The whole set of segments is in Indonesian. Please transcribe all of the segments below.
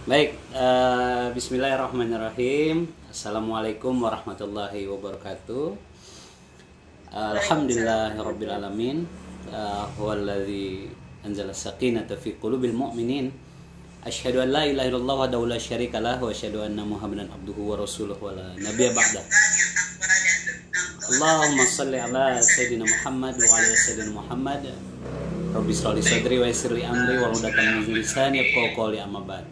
Baik, bismillahirrahmanirrahim. Assalamualaikum warahmatullahi wabarakatuh. Alhamdulillahirabbil alamin. Huwallazi anzala sakinata fi qulubil mu'minin. Asyhadu an la ilaha illallah wahdahu la syarikalah wa asyhadu anna Muhammadan abduhu wa rasuluhu wa la nabiyya ba'da. Allahumma shalli ala sayyidina Muhammad wa ala sayyidina Muhammad. Rabbi shrah li sadri wa yassir li amri wa hludatan min lisani yafqahu qawli amma ba'd.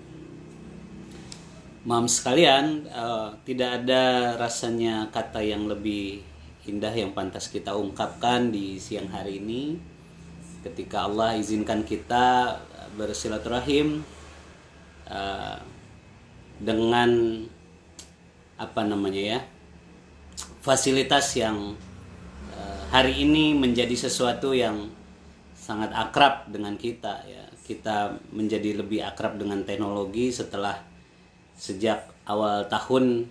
Mam sekalian, tidak ada rasanya kata yang lebih indah yang pantas kita ungkapkan di siang hari ini ketika Allah izinkan kita bersilaturahim dengan fasilitas yang hari ini menjadi sesuatu yang sangat akrab dengan kita ya. Kita menjadi lebih akrab dengan teknologi setelah sejak awal tahun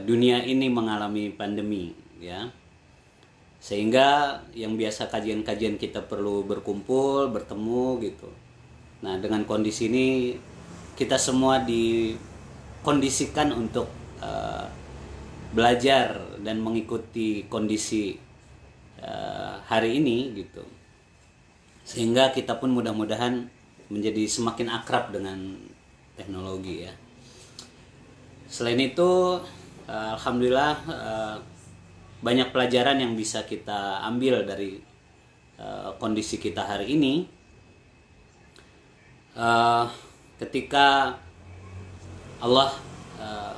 dunia ini mengalami pandemi ya, sehingga yang biasa kajian-kajian kita perlu berkumpul bertemu gitu. Nah, dengan kondisi ini kita semua dikondisikan untuk belajar dan mengikuti kondisi hari ini gitu, sehingga kita pun mudah-mudahan menjadi semakin akrab dengan teknologi ya. Selain itu, alhamdulillah banyak pelajaran yang bisa kita ambil dari kondisi kita hari ini. Ketika Allah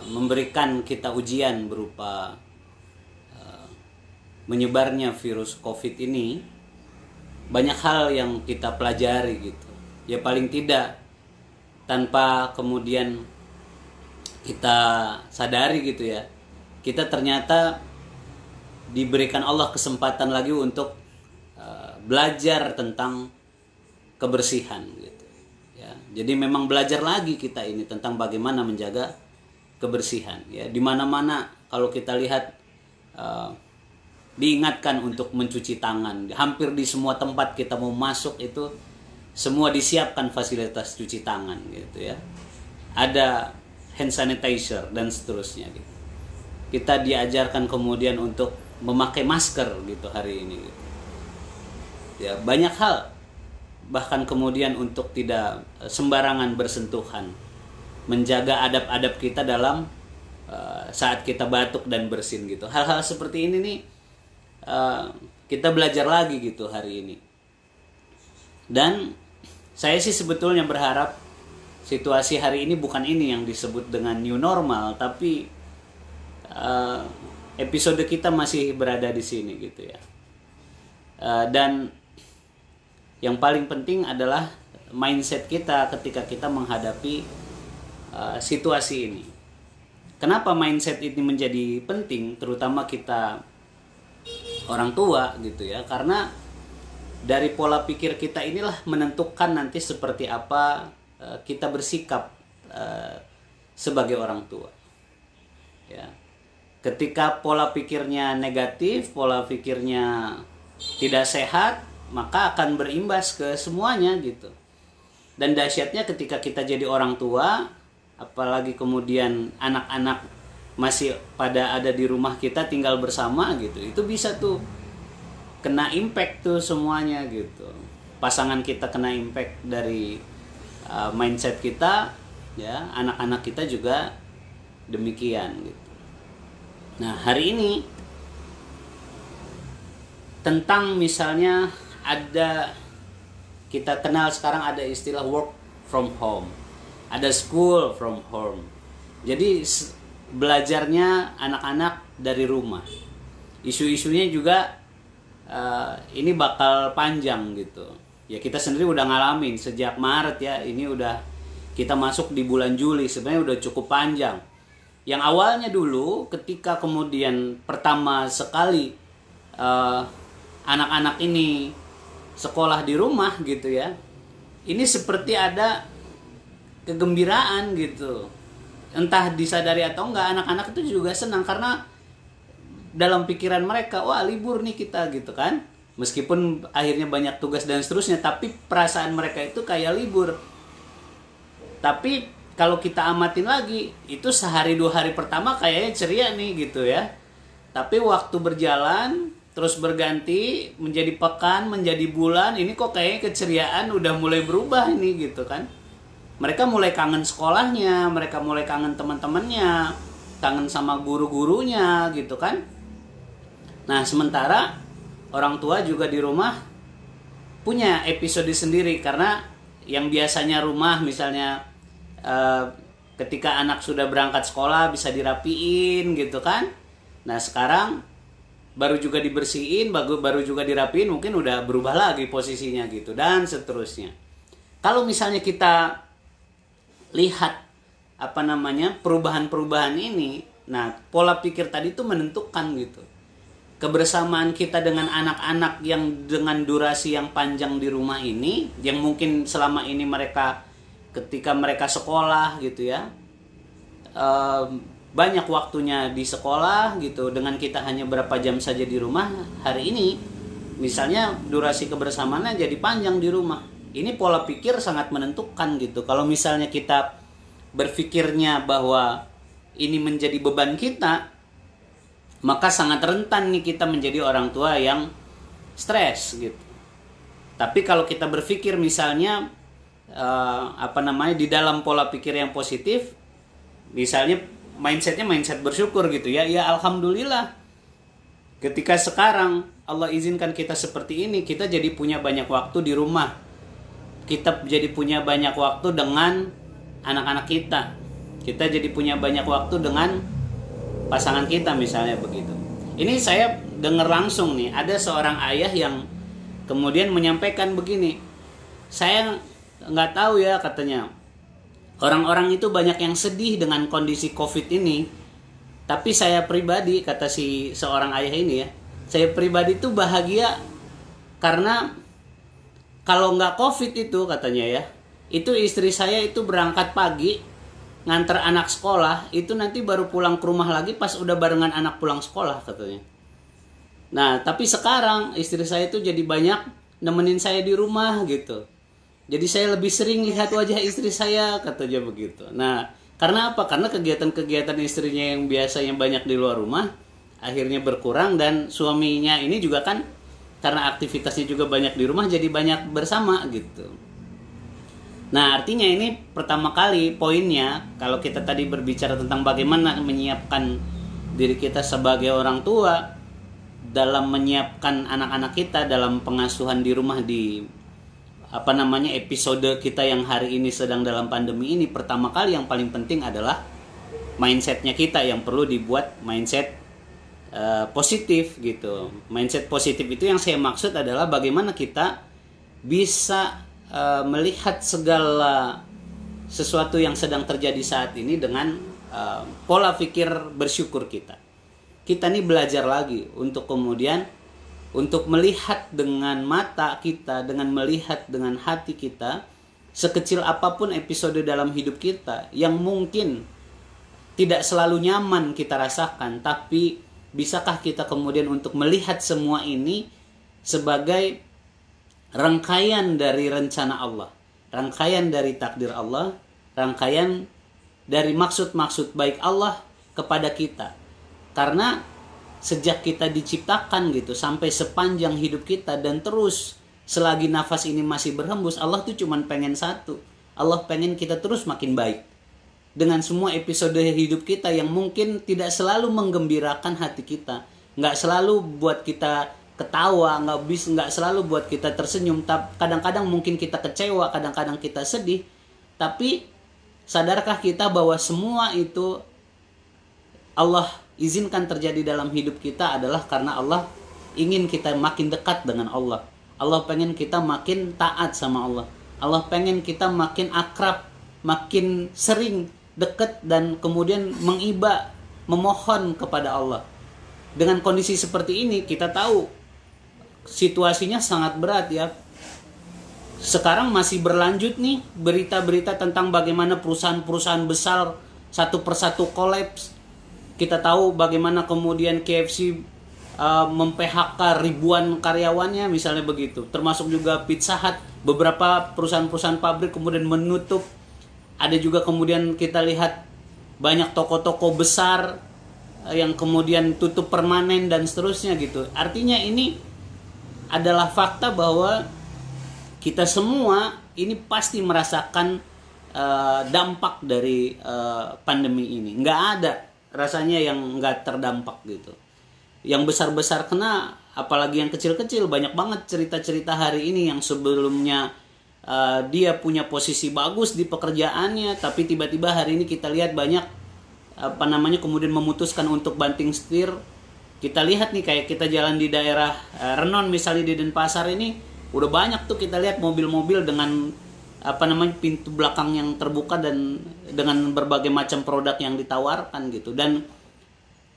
memberikan kita ujian berupa menyebarnya virus COVID ini, banyak hal yang kita pelajari gitu. Ya paling tidak tanpa kemudian kita sadari gitu ya, kita ternyata diberikan Allah kesempatan lagi untuk belajar tentang kebersihan gitu ya. Jadi memang belajar lagi kita ini tentang bagaimana menjaga kebersihan ya. Di mana-mana kalau kita lihat diingatkan untuk mencuci tangan. Hampir di semua tempat kita mau masuk itu semua disiapkan fasilitas cuci tangan gitu ya. Ada hand sanitizer dan seterusnya gitu. Kita diajarkan kemudian untuk memakai masker gitu hari ini gitu. Ya, banyak hal, bahkan kemudian untuk tidak sembarangan bersentuhan, menjaga adab-adab kita dalam saat kita batuk dan bersin gitu. Hal-hal seperti ini nih kita belajar lagi gitu hari ini. Dan saya sih sebetulnya berharap situasi hari ini bukan ini yang disebut dengan new normal, tapi episode kita masih berada di sini gitu ya. Dan yang paling penting adalah mindset kita ketika kita menghadapi situasi ini. Kenapa mindset ini menjadi penting, terutama kita orang tua gitu ya? Karena dari pola pikir kita inilah menentukan nanti seperti apa kita bersikap sebagai orang tua. Ya. Ketika pola pikirnya negatif, pola pikirnya tidak sehat, maka akan berimbas ke semuanya gitu. Dan dahsyatnya ketika kita jadi orang tua, apalagi kemudian anak-anak masih pada ada di rumah kita tinggal bersama gitu, itu bisa tuh kena impact tuh semuanya gitu. Pasangan kita kena impact dari mindset kita ya, anak-anak kita juga demikian gitu. Nah, hari ini tentang misalnya kita kenal sekarang ada istilah work from home, ada school from home. Jadi belajarnya anak-anak dari rumah. Isu-isunya juga ini bakal panjang gitu ya. Kita sendiri udah ngalamin sejak Maret ya, ini udah kita masuk di bulan Juli, sebenarnya udah cukup panjang. Yang awalnya dulu ketika kemudian pertama sekali anak-anak ini sekolah di rumah gitu ya, ini seperti ada kegembiraan gitu, entah disadari atau enggak, anak-anak itu juga senang karena dalam pikiran mereka, wah libur nih kita gitu kan. Meskipun akhirnya banyak tugas dan seterusnya, tapi perasaan mereka itu kayak libur. Tapi kalau kita amatin lagi, itu sehari 2 hari pertama kayaknya ceria nih gitu ya. Tapi waktu berjalan terus berganti menjadi pekan, menjadi bulan, ini kok kayaknya keceriaan udah mulai berubah ini gitu kan. Mereka mulai kangen sekolahnya, mereka mulai kangen teman-temannya, kangen sama guru-gurunya gitu kan. Nah, sementara orang tua juga di rumah punya episode sendiri, karena yang biasanya rumah misalnya ketika anak sudah berangkat sekolah bisa dirapiin gitu kan. Nah, sekarang baru juga dibersihin, baru juga dirapiin, mungkin udah berubah lagi posisinya gitu, dan seterusnya. Kalau misalnya kita lihat perubahan-perubahan ini, nah pola pikir tadi itu menentukan gitu. Kebersamaan kita dengan anak-anak yang dengan durasi yang panjang di rumah ini, yang mungkin selama ini mereka ketika mereka sekolah gitu ya, banyak waktunya di sekolah gitu, dengan kita hanya berapa jam saja di rumah. Hari ini misalnya durasi kebersamaannya jadi panjang di rumah. Ini pola pikir sangat menentukan gitu. Kalau misalnya kita berpikirnya bahwa ini menjadi beban kita, maka sangat rentan nih kita menjadi orang tua yang stres gitu. Tapi kalau kita berpikir misalnya di dalam pola pikir yang positif, misalnya mindset bersyukur gitu ya, ya alhamdulillah ketika sekarang Allah izinkan kita seperti ini, kita jadi punya banyak waktu di rumah, kita jadi punya banyak waktu dengan anak-anak kita jadi punya banyak waktu dengan pasangan kita misalnya begitu. Ini saya dengar langsung nih, ada seorang ayah yang kemudian menyampaikan begini, saya nggak tahu ya katanya, orang-orang itu banyak yang sedih dengan kondisi COVID ini, tapi saya pribadi, kata si seorang ayah ini ya, saya pribadi itu bahagia karena kalau nggak COVID itu katanya ya, itu istri saya itu berangkat pagi nganter anak sekolah, itu nanti baru pulang ke rumah lagi pas udah barengan anak pulang sekolah katanya. Nah tapi sekarang istri saya itu jadi banyak nemenin saya di rumah gitu. Jadi saya lebih sering lihat wajah istri saya, katanya begitu. Nah, karena apa? Karena kegiatan-kegiatan istrinya yang biasanya banyak di luar rumah akhirnya berkurang, dan suaminya ini juga kan karena aktivitasnya juga banyak di rumah jadi banyak bersama gitu. Nah, artinya ini pertama kali poinnya, kalau kita tadi berbicara tentang bagaimana menyiapkan diri kita sebagai orang tua dalam menyiapkan anak-anak kita dalam pengasuhan di rumah di episode kita yang hari ini sedang dalam pandemi ini, pertama kali yang paling penting adalah mindsetnya kita yang perlu dibuat mindset positif gitu. Mindset positif itu yang saya maksud adalah bagaimana kita bisa melihat segala sesuatu yang sedang terjadi saat ini dengan pola pikir bersyukur kita. Kita nih belajar lagi untuk kemudian untuk melihat dengan mata kita, dengan melihat dengan hati kita, sekecil apapun episode dalam hidup kita yang mungkin tidak selalu nyaman kita rasakan, tapi bisakah kita kemudian untuk melihat semua ini sebagai rangkaian dari rencana Allah, rangkaian dari takdir Allah, rangkaian dari maksud-maksud baik Allah kepada kita. Karena sejak kita diciptakan gitu sampai sepanjang hidup kita dan terus selagi nafas ini masih berhembus, Allah tuh cuman pengen satu. Allah pengen kita terus makin baik. Dengan semua episode hidup kita yang mungkin tidak selalu menggembirakan hati kita, nggak selalu buat kita ketawa, nggak selalu buat kita tersenyum. Kadang-kadang mungkin kita kecewa, kadang-kadang kita sedih. Tapi sadarkah kita bahwa semua itu Allah izinkan terjadi dalam hidup kita adalah karena Allah ingin kita makin dekat dengan Allah. Allah pengen kita makin taat sama Allah. Allah pengen kita makin akrab, makin sering dekat dan kemudian mengiba, memohon kepada Allah. Dengan kondisi seperti ini kita tahu situasinya sangat berat ya. Sekarang masih berlanjut nih berita-berita tentang bagaimana perusahaan-perusahaan besar satu persatu kolaps. Kita tahu bagaimana kemudian KFC mem-PHK ribuan karyawannya misalnya begitu. Termasuk juga Pizza Hut, beberapa perusahaan-perusahaan pabrik kemudian menutup. Ada juga kemudian kita lihat banyak toko-toko besar yang kemudian tutup permanen dan seterusnya gitu. Artinya ini adalah fakta bahwa kita semua ini pasti merasakan dampak dari pandemi ini. Nggak ada rasanya yang nggak terdampak gitu. Yang besar-besar kena, apalagi yang kecil-kecil. Banyak banget cerita-cerita hari ini yang sebelumnya dia punya posisi bagus di pekerjaannya, tapi tiba-tiba hari ini kita lihat banyak kemudian memutuskan untuk banting setir. Kita lihat nih kayak kita jalan di daerah Renon misalnya di Denpasar ini, udah banyak tuh kita lihat mobil-mobil dengan pintu belakang yang terbuka dan dengan berbagai macam produk yang ditawarkan gitu. Dan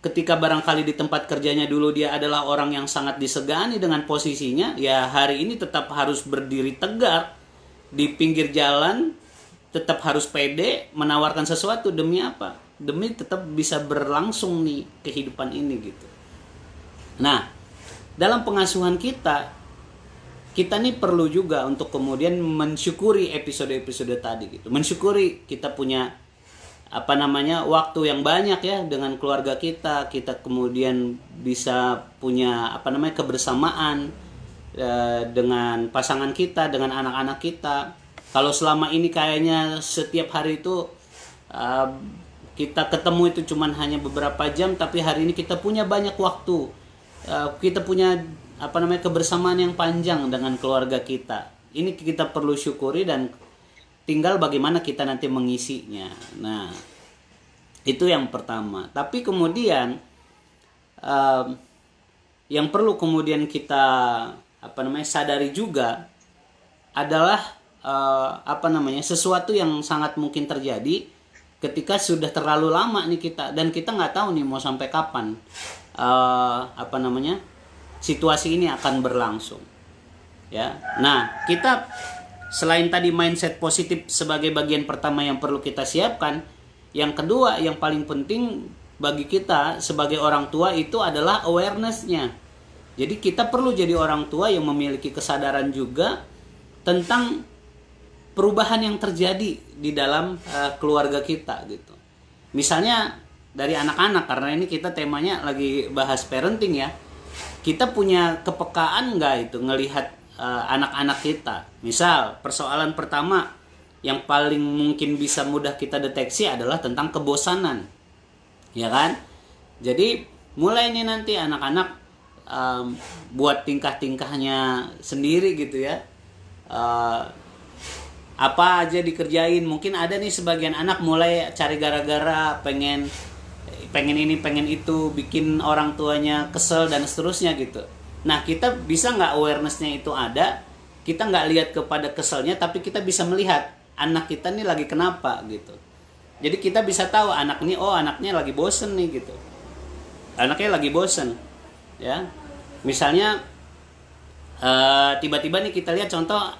ketika barangkali di tempat kerjanya dulu dia adalah orang yang sangat disegani dengan posisinya, ya hari ini tetap harus berdiri tegak di pinggir jalan, tetap harus pede menawarkan sesuatu. Demi apa? Demi tetap bisa berlangsung nih kehidupan ini gitu. Nah, dalam pengasuhan kita nih perlu juga untuk kemudian mensyukuri episode-episode tadi gitu. Mensyukuri kita punya waktu yang banyak ya dengan keluarga kita. Kita kemudian bisa punya kebersamaan dengan pasangan kita, dengan anak-anak kita. Kalau selama ini kayaknya setiap hari itu kita ketemu itu cuman hanya beberapa jam, tapi hari ini kita punya banyak waktu. Kita punya kebersamaan yang panjang dengan keluarga kita. Ini kita perlu syukuri dan tinggal bagaimana kita nanti mengisinya. Nah, itu yang pertama. Tapi kemudian yang perlu kemudian kita sadari juga adalah sesuatu yang sangat mungkin terjadi ketika sudah terlalu lama nih kita, dan kita nggak tahu nih mau sampai kapan situasi ini akan berlangsung ya. Nah, kita selain tadi mindset positif sebagai bagian pertama yang perlu kita siapkan, yang kedua yang paling penting bagi kita sebagai orang tua itu adalah awareness-nya. Jadi kita perlu jadi orang tua yang memiliki kesadaran juga tentang perubahan yang terjadi di dalam keluarga kita gitu. Misalnya dari anak-anak, karena ini kita temanya lagi bahas parenting ya. Kita punya kepekaan nggak itu ngelihat anak-anak kita? Misal persoalan pertama yang paling mungkin bisa mudah kita deteksi adalah tentang kebosanan, ya kan? Jadi mulai nih nanti anak-anak buat tingkah-tingkahnya sendiri gitu ya. Apa aja dikerjain. Mungkin ada nih sebagian anak mulai cari gara-gara, pengen ini pengen itu, bikin orang tuanya kesel dan seterusnya gitu. Nah, kita bisa nggak awarenessnya itu ada, kita nggak lihat kepada keselnya, tapi kita bisa melihat anak kita nih lagi kenapa gitu. Jadi kita bisa tahu anak nih, oh anaknya lagi bosen nih gitu, anaknya lagi bosen ya. Misalnya tiba-tiba nih kita lihat contoh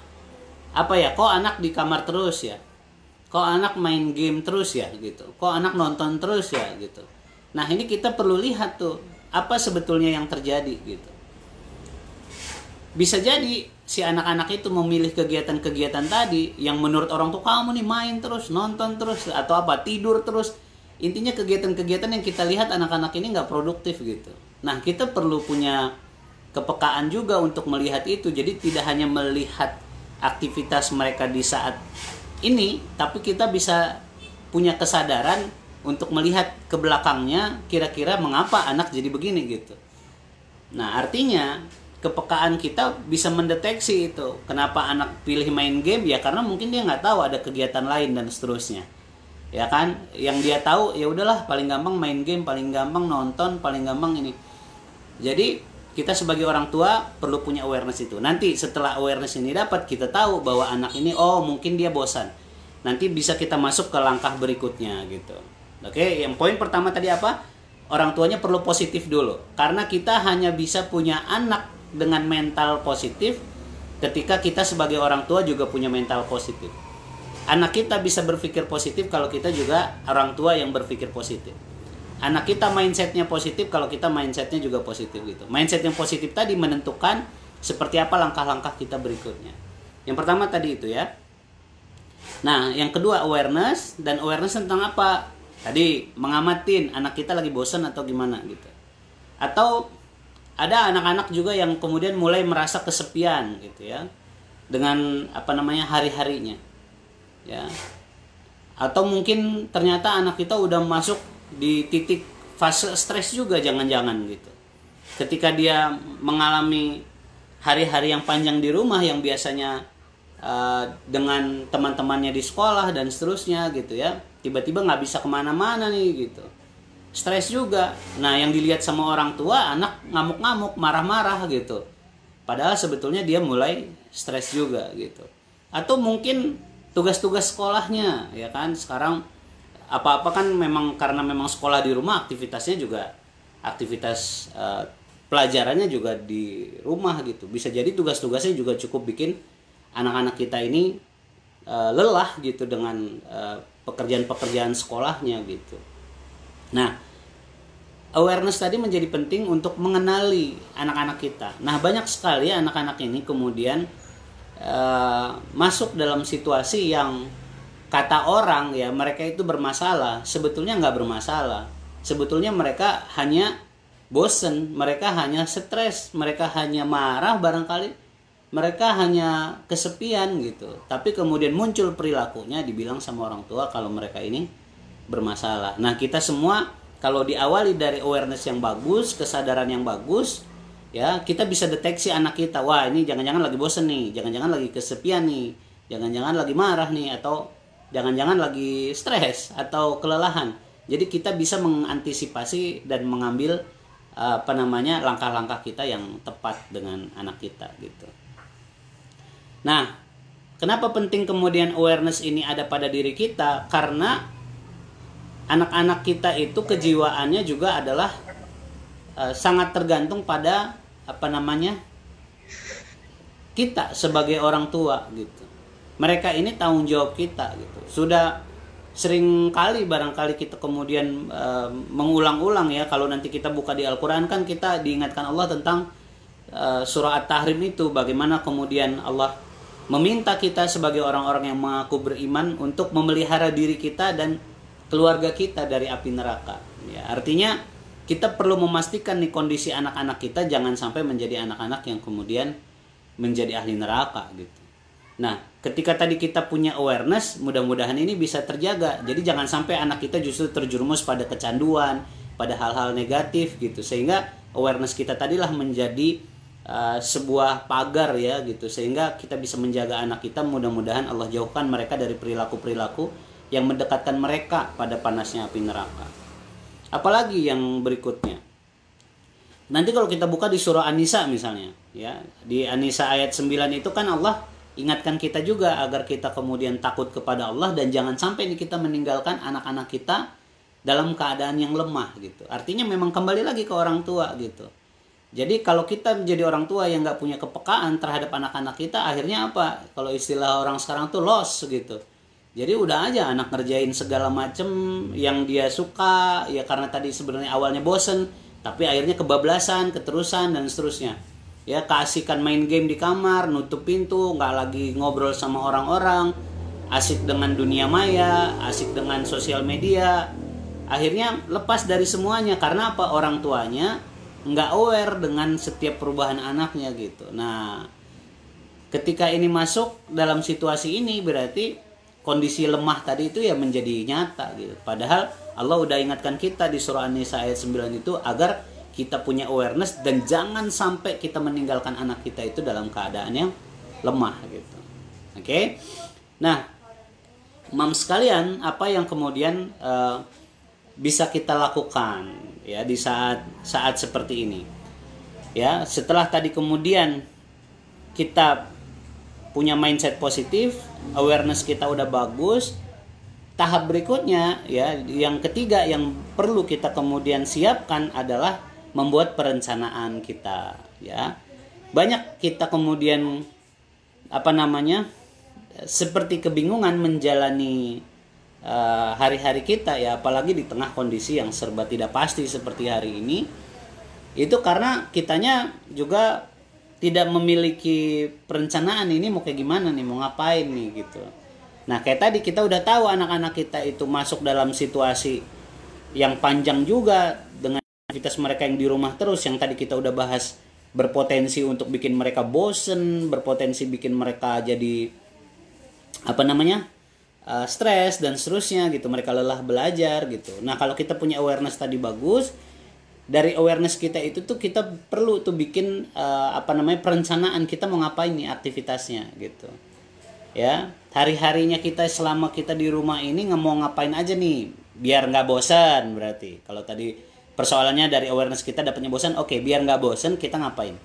kok anak di kamar terus ya, kok anak main game terus ya gitu, kok anak nonton terus ya gitu. Nah, ini kita perlu lihat tuh apa sebetulnya yang terjadi gitu. Bisa jadi si anak-anak itu memilih kegiatan-kegiatan tadi yang menurut orang tua, kamu nih main terus, nonton terus, atau tidur terus. Intinya kegiatan-kegiatan yang kita lihat anak-anak ini nggak produktif gitu. Nah, kita perlu punya kepekaan juga untuk melihat itu. Jadi tidak hanya melihat aktivitas mereka di saat ini, tapi kita bisa punya kesadaran untuk melihat ke belakangnya, kira-kira mengapa anak jadi begini gitu. Nah, artinya kepekaan kita bisa mendeteksi itu. Kenapa anak pilih main game? Ya karena mungkin dia nggak tahu ada kegiatan lain dan seterusnya. Ya kan? Yang dia tahu ya udahlah, paling gampang main game, paling gampang nonton, paling gampang ini. Jadi kita sebagai orang tua perlu punya awareness itu. Nanti setelah awareness ini dapat, kita tahu bahwa anak ini mungkin dia bosan. Nanti bisa kita masuk ke langkah berikutnya gitu. Oke, yang poin pertama tadi apa? Orang tuanya perlu positif dulu. Karena kita hanya bisa punya anak dengan mental positif ketika kita sebagai orang tua juga punya mental positif. Anak kita bisa berpikir positif kalau kita juga orang tua yang berpikir positif. Anak kita mindsetnya positif kalau kita mindsetnya juga positif gitu. Mindset yang positif tadi menentukan seperti apa langkah-langkah kita berikutnya. Yang pertama tadi itu ya. Nah, yang kedua awareness, dan awareness tentang apa? Tadi mengamatin anak kita lagi bosan atau gimana gitu. Atau ada anak-anak juga yang kemudian mulai merasa kesepian gitu ya dengan hari-harinya. Ya. Atau mungkin ternyata anak kita udah masuk di titik fase stres juga jangan-jangan gitu. Ketika dia mengalami hari-hari yang panjang di rumah yang biasanya dengan teman-temannya di sekolah dan seterusnya gitu ya, tiba-tiba nggak bisa kemana-mana nih gitu, stres juga. Nah yang dilihat sama orang tua, anak ngamuk-ngamuk, marah-marah gitu, padahal sebetulnya dia mulai stres juga gitu. Atau mungkin tugas-tugas sekolahnya ya kan, sekarang apa-apa kan memang karena memang sekolah di rumah, aktivitasnya juga aktivitas pelajarannya juga di rumah gitu. Bisa jadi tugas-tugasnya juga cukup bikin anak-anak kita ini lelah gitu dengan pekerjaan-pekerjaan sekolahnya gitu. Nah, awareness tadi menjadi penting untuk mengenali anak-anak kita. Nah, banyak sekali anak-anak ini kemudian masuk dalam situasi yang kata orang ya mereka itu bermasalah. Sebetulnya nggak bermasalah. Sebetulnya mereka hanya bosen, mereka hanya stres, mereka hanya marah barangkali, mereka hanya kesepian gitu. Tapi kemudian muncul perilakunya, dibilang sama orang tua kalau mereka ini bermasalah. Nah kita semua kalau diawali dari awareness yang bagus, kesadaran yang bagus, ya kita bisa deteksi anak kita, wah ini jangan-jangan lagi bosen nih, jangan-jangan lagi kesepian nih, jangan-jangan lagi marah nih, atau jangan-jangan lagi stres atau kelelahan. Jadi kita bisa mengantisipasi dan mengambil langkah-langkah kita yang tepat dengan anak kita gitu. Nah, kenapa penting kemudian awareness ini ada pada diri kita? Karena anak-anak kita itu kejiwaannya juga adalah sangat tergantung pada kita sebagai orang tua gitu. Mereka ini tanggung jawab kita gitu. Sudah sering kali barangkali kita kemudian mengulang-ulang ya, kalau nanti kita buka di Al-Quran kan kita diingatkan Allah tentang surah At-Tahrim itu, bagaimana kemudian Allah meminta kita sebagai orang-orang yang mengaku beriman untuk memelihara diri kita dan keluarga kita dari api neraka. Ya, artinya kita perlu memastikan nih kondisi anak-anak kita jangan sampai menjadi anak-anak yang kemudian menjadi ahli neraka gitu. Nah, ketika tadi kita punya awareness, mudah-mudahan ini bisa terjaga. Jadi jangan sampai anak kita justru terjerumus pada kecanduan, pada hal-hal negatif gitu. Sehingga awareness kita tadilah menjadi sebuah pagar ya gitu, sehingga kita bisa menjaga anak kita. Mudah-mudahan Allah jauhkan mereka dari perilaku-perilaku yang mendekatkan mereka pada panasnya api neraka. Apalagi yang berikutnya, nanti kalau kita buka di surah An-Nisa misalnya ya, di An-Nisa ayat 9 itu kan Allah ingatkan kita juga agar kita kemudian takut kepada Allah dan jangan sampai kita meninggalkan anak-anak kita dalam keadaan yang lemah gitu. Artinya memang kembali lagi ke orang tua gitu. Jadi kalau kita menjadi orang tua yang nggak punya kepekaan terhadap anak-anak kita, akhirnya apa? Kalau istilah orang sekarang tuh loss gitu. Jadi udah aja anak ngerjain segala macem yang dia suka, ya karena tadi sebenarnya awalnya bosen, tapi akhirnya kebablasan, keterusan dan seterusnya. Ya keasikan main game di kamar, nutup pintu, nggak lagi ngobrol sama orang-orang, asik dengan dunia maya, asik dengan sosial media. Akhirnya lepas dari semuanya karena apa? Orang tuanya nggak aware dengan setiap perubahan anaknya gitu. Nah, ketika ini masuk dalam situasi ini berarti kondisi lemah tadi itu ya menjadi nyata gitu. Padahal Allah udah ingatkan kita di surah An-Nisa ayat 9 itu agar kita punya awareness dan jangan sampai kita meninggalkan anak kita itu dalam keadaan yang lemah gitu. Oke. Nah, Mam sekalian, apa yang kemudian bisa kita lakukan ya di saat seperti ini ya, setelah tadi kemudian kita punya mindset positif, awareness kita udah bagus, tahap berikutnya ya yang ketiga yang perlu kita kemudian siapkan adalah membuat perencanaan kita ya. Banyak kita kemudian seperti kebingungan menjalani hari-hari kita ya, apalagi di tengah kondisi yang serba tidak pasti seperti hari ini. Itu karena kitanya juga tidak memiliki perencanaan, ini mau kayak gimana nih, mau ngapain nih gitu. Nah, kayak tadi kita udah tahu anak-anak kita itu masuk dalam situasi yang panjang juga dengan aktivitas mereka yang di rumah terus, yang tadi kita udah bahas, berpotensi untuk bikin mereka bosen, berpotensi bikin mereka jadi stres dan seterusnya gitu, mereka lelah belajar gitu. Nah, kalau kita punya awareness tadi bagus, dari awareness kita itu tuh kita perlu tuh bikin perencanaan kita mau ngapain nih aktivitasnya gitu. Ya, hari-harinya kita selama kita di rumah ini mau ngapain aja nih biar nggak bosan. Berarti kalau tadi persoalannya dari awareness kita dapatnya bosan, oke, biar nggak bosan kita ngapain?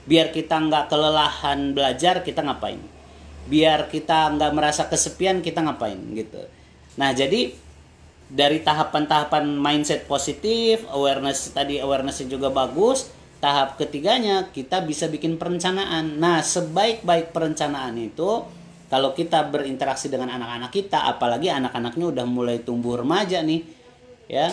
Biar kita nggak kelelahan belajar kita ngapain? Biar kita nggak merasa kesepian kita ngapain gitu. Nah, jadi dari tahapan-tahapan mindset positif, awarenessnya juga bagus. Tahap ketiganya kita bisa bikin perencanaan. Nah, sebaik-baik perencanaan itu kalau kita berinteraksi dengan anak-anak kita, apalagi anak-anaknya udah mulai tumbuh remaja nih, ya.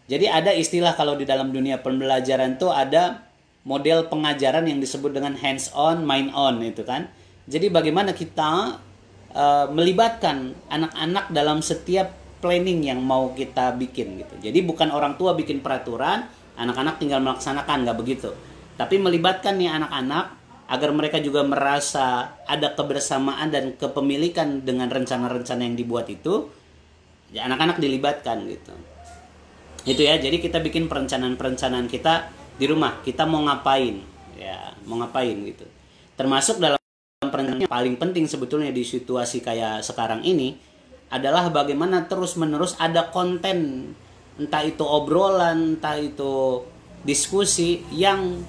Jadi ada istilah kalau di dalam dunia pembelajaran tuh ada model pengajaran yang disebut dengan hands on, mind on itu kan. Jadi bagaimana kita melibatkan anak-anak dalam setiap planning yang mau kita bikin gitu. Jadi bukan orang tua bikin peraturan, anak-anak tinggal melaksanakan, nggak begitu. Tapi melibatkan nih anak-anak agar mereka juga merasa ada kebersamaan dan kepemilikan dengan rencana-rencana yang dibuat itu, ya anak-anak dilibatkan gitu. Itu ya, jadi kita bikin perencanaan-perencanaan kita di rumah, kita mau ngapain, ya mau ngapain gitu. Termasuk dalam perencanaan yang paling penting sebetulnya di situasi kayak sekarang ini adalah bagaimana terus-menerus ada konten, entah itu obrolan, entah itu diskusi yang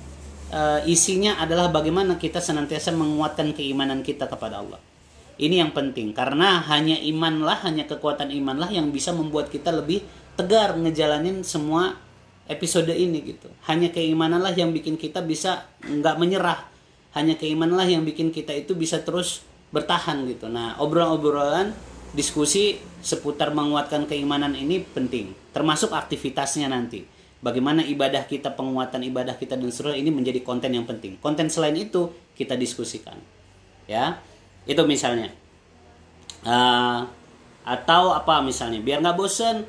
isinya adalah bagaimana kita senantiasa menguatkan keimanan kita kepada Allah. Ini yang penting, karena hanya kekuatan imanlah yang bisa membuat kita lebih tegar ngejalanin semua episode ini gitu. Hanya keimananlah yang bikin kita bisa nggak menyerah. Hanya keimananlah yang bikin kita itu bisa terus bertahan gitu. Nah, obrolan-obrolan, diskusi seputar menguatkan keimanan ini penting, termasuk aktivitasnya nanti. Bagaimana ibadah kita, penguatan ibadah kita dan seterusnya, ini menjadi konten yang penting. Konten selain itu kita diskusikan, ya. Itu misalnya. Atau apa misalnya? Biar nggak bosen,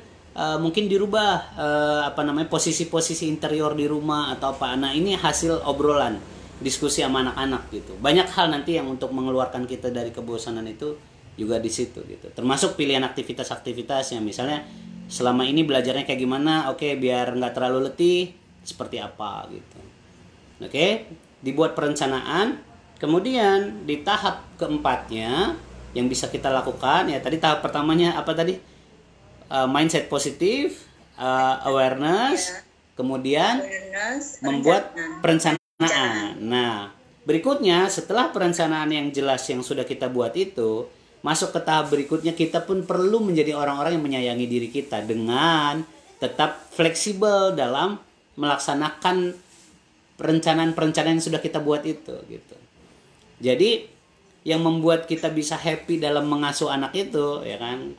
mungkin dirubah posisi-posisi interior di rumah atau apa. Nah, ini hasil obrolan, diskusi sama anak-anak gitu. Banyak hal nanti yang untuk mengeluarkan kita dari kebosanan itu juga di situ gitu. Termasuk pilihan aktivitas-aktivitasnya, misalnya selama ini belajarnya kayak gimana, oke, biar nggak terlalu letih, seperti apa gitu. Oke, dibuat perencanaan. Kemudian di tahap keempatnya yang bisa kita lakukan, ya tadi tahap pertamanya apa tadi? Mindset positif, awareness, kemudian membuat perencanaan. Nah, berikutnya setelah perencanaan yang jelas yang sudah kita buat itu, masuk ke tahap berikutnya, kita pun perlu menjadi orang-orang yang menyayangi diri kita dengan tetap fleksibel dalam melaksanakan perencanaan-perencanaan yang sudah kita buat itu gitu. Jadi yang membuat kita bisa happy dalam mengasuh anak itu, ya kan,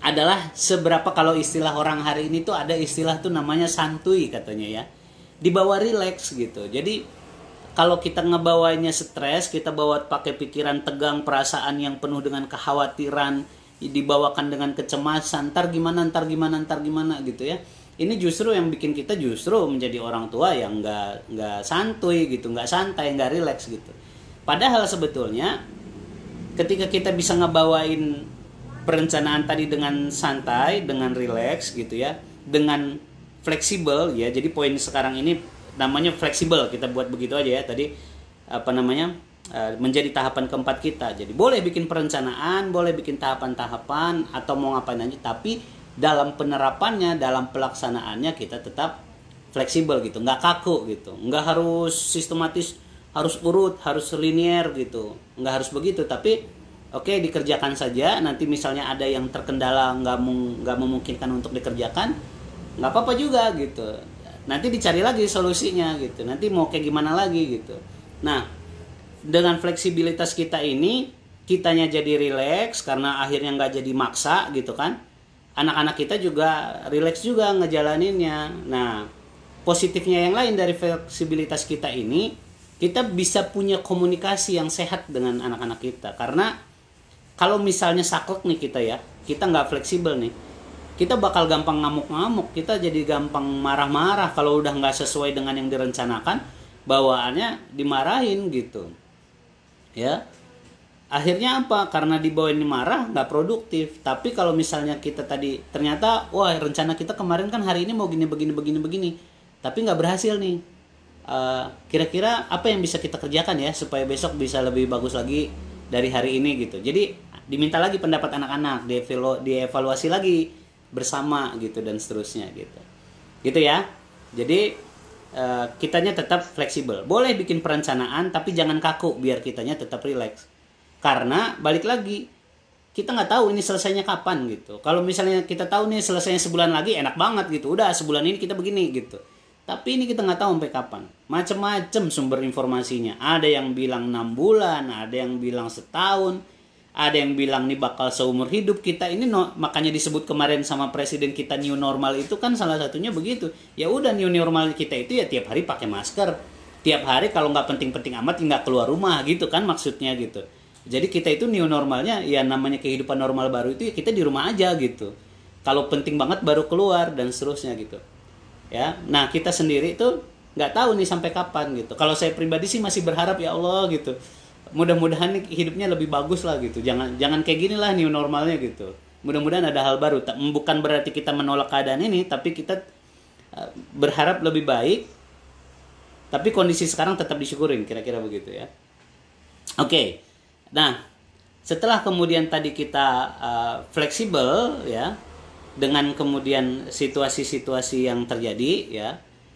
adalah seberapa, kalau istilah orang hari ini tuh ada istilah tuh namanya santuy katanya ya. Dibawa rileks gitu. Jadi kalau kita ngebawanya stres, kita bawa pakai pikiran tegang, perasaan yang penuh dengan kekhawatiran, dibawakan dengan kecemasan, ntar gimana gitu ya. Ini justru yang bikin kita justru menjadi orang tua yang nggak santuy gitu, nggak santai, nggak rileks gitu. Padahal sebetulnya ketika kita bisa ngebawain perencanaan tadi dengan santai, dengan rileks gitu ya, dengan fleksibel ya. Jadi poin sekarang ini namanya fleksibel, kita buat begitu aja ya tadi, menjadi tahapan keempat kita. Jadi boleh bikin perencanaan, boleh bikin tahapan-tahapan atau mau ngapain aja, tapi dalam penerapannya, dalam pelaksanaannya kita tetap fleksibel gitu, nggak kaku gitu, nggak harus sistematis, harus urut, harus linier gitu, nggak harus begitu. Tapi oke, dikerjakan saja. Nanti misalnya ada yang terkendala, nggak memungkinkan untuk dikerjakan, nggak apa-apa juga gitu. Nanti dicari lagi solusinya gitu. Nanti mau kayak gimana lagi gitu. Nah, dengan fleksibilitas kita ini, kitanya jadi rileks karena akhirnya nggak jadi maksa gitu kan. Anak-anak kita juga rileks juga ngejalaninnya. Nah, positifnya yang lain dari fleksibilitas kita ini, kita bisa punya komunikasi yang sehat dengan anak-anak kita. Karena Kalau misalnya saklek nih kita ya, kita nggak fleksibel nih, kita bakal gampang ngamuk-ngamuk, kita jadi gampang marah-marah kalau udah nggak sesuai dengan yang direncanakan, bawaannya dimarahin gitu ya. Akhirnya apa? Karena dibawain marah nggak produktif. Tapi kalau misalnya kita tadi ternyata, wah rencana kita kemarin kan hari ini mau gini begini, tapi nggak berhasil nih. Kira-kira apa yang bisa kita kerjakan ya supaya besok bisa lebih bagus lagi dari hari ini gitu. Jadi diminta lagi pendapat anak-anak, dievaluasi lagi bersama gitu dan seterusnya gitu. Gitu ya. Jadi kitanya tetap fleksibel. Boleh bikin perencanaan tapi jangan kaku biar kitanya tetap rileks. Karena balik lagi, kita nggak tahu ini selesainya kapan gitu. Kalau misalnya kita tahu nih selesainya sebulan lagi, enak banget gitu. Udah sebulan ini kita begini gitu. Tapi ini kita nggak tahu sampai kapan. Macem-macem sumber informasinya. Ada yang bilang 6 bulan, ada yang bilang setahun, ada yang bilang nih bakal seumur hidup kita. Ini makanya disebut kemarin sama presiden kita new normal itu kan salah satunya begitu. Ya udah new normal kita itu ya tiap hari pakai masker. Tiap hari kalau nggak penting-penting amat nggak keluar rumah gitu kan maksudnya gitu. Jadi kita itu new normalnya ya namanya kehidupan normal baru itu ya kita di rumah aja gitu. Kalau penting banget baru keluar dan seterusnya gitu. Ya, nah kita sendiri itu nggak tahu nih sampai kapan gitu. Kalau saya pribadi sih masih berharap ya Allah gitu. Mudah-mudahan nih hidupnya lebih bagus lah gitu. Jangan kayak gini lah new normalnya gitu. Mudah-mudahan ada hal baru. Bukan berarti kita menolak keadaan ini, tapi kita berharap lebih baik. Tapi kondisi sekarang tetap disyukurin, kira-kira begitu ya. Oke. Nah, setelah kemudian tadi kita fleksibel ya dengan kemudian situasi-situasi yang terjadi ya,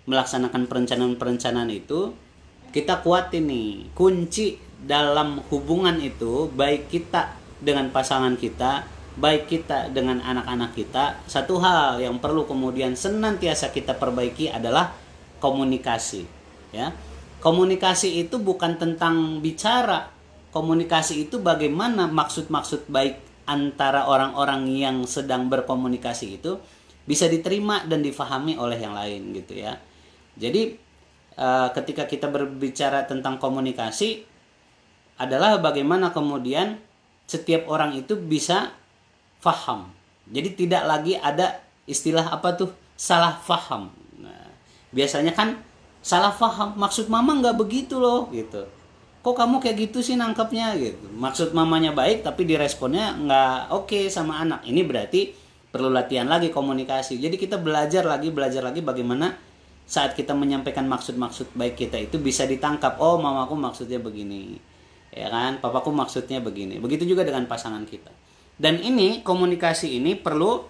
melaksanakan perencanaan-perencanaan itu, kita kuatin nih kunci dalam hubungan itu, baik kita dengan pasangan kita, baik kita dengan anak-anak kita. Satu hal yang perlu kemudian senantiasa kita perbaiki adalah komunikasi ya. Komunikasi itu bukan tentang bicara. Komunikasi itu bagaimana maksud-maksud baik antara orang-orang yang sedang berkomunikasi itu bisa diterima dan difahami oleh yang lain gitu ya. Jadi ketika kita berbicara tentang komunikasi adalah bagaimana kemudian setiap orang itu bisa faham. Jadi tidak lagi ada istilah apa tuh salah faham. Nah, biasanya kan salah faham, maksud mama nggak begitu loh gitu. Kok kamu kayak gitu sih nangkepnya gitu. Maksud mamanya baik tapi diresponnya nggak oke sama anak. Ini berarti perlu latihan lagi komunikasi. Jadi kita belajar lagi bagaimana saat kita menyampaikan maksud-maksud baik kita itu bisa ditangkap. Oh, mamaku maksudnya begini. Ya kan? Papaku maksudnya begini. Begitu juga dengan pasangan kita. Dan ini komunikasi ini perlu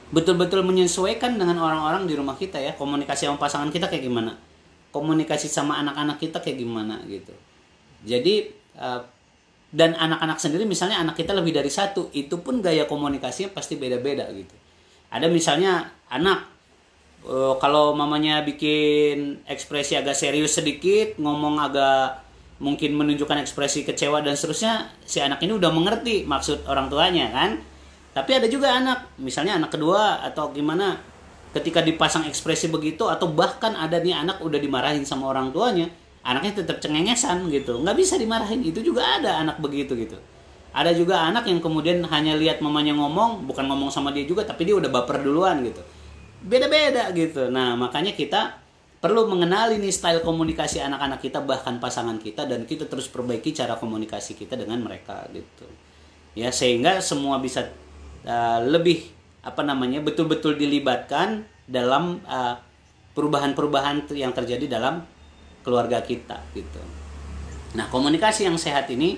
betul-betul menyesuaikan dengan orang-orang di rumah kita ya. Komunikasi sama pasangan kita kayak gimana? Komunikasi sama anak-anak kita kayak gimana gitu. Jadi dan anak-anak sendiri misalnya anak kita lebih dari satu, itu pun gaya komunikasinya pasti beda-beda gitu. Ada misalnya anak kalau mamanya bikin ekspresi agak serius sedikit, ngomong agak mungkin menunjukkan ekspresi kecewa dan seterusnya, si anak ini udah mengerti maksud orang tuanya kan. Tapi ada juga anak, misalnya anak kedua atau gimana, ketika dipasang ekspresi begitu atau bahkan ada nih anak udah dimarahin sama orang tuanya, anaknya tetap cengengesan gitu, nggak bisa dimarahin. Itu juga ada anak begitu gitu. Ada juga anak yang kemudian hanya lihat mamanya ngomong, bukan ngomong sama dia juga, tapi dia udah baper duluan gitu. Beda-beda gitu. Nah makanya kita perlu mengenali nih style komunikasi anak-anak kita, bahkan pasangan kita, dan kita terus perbaiki cara komunikasi kita dengan mereka gitu. Ya sehingga semua bisa lebih betul-betul dilibatkan dalam perubahan-perubahan yang terjadi dalam keluarga kita gitu. Nah, komunikasi yang sehat ini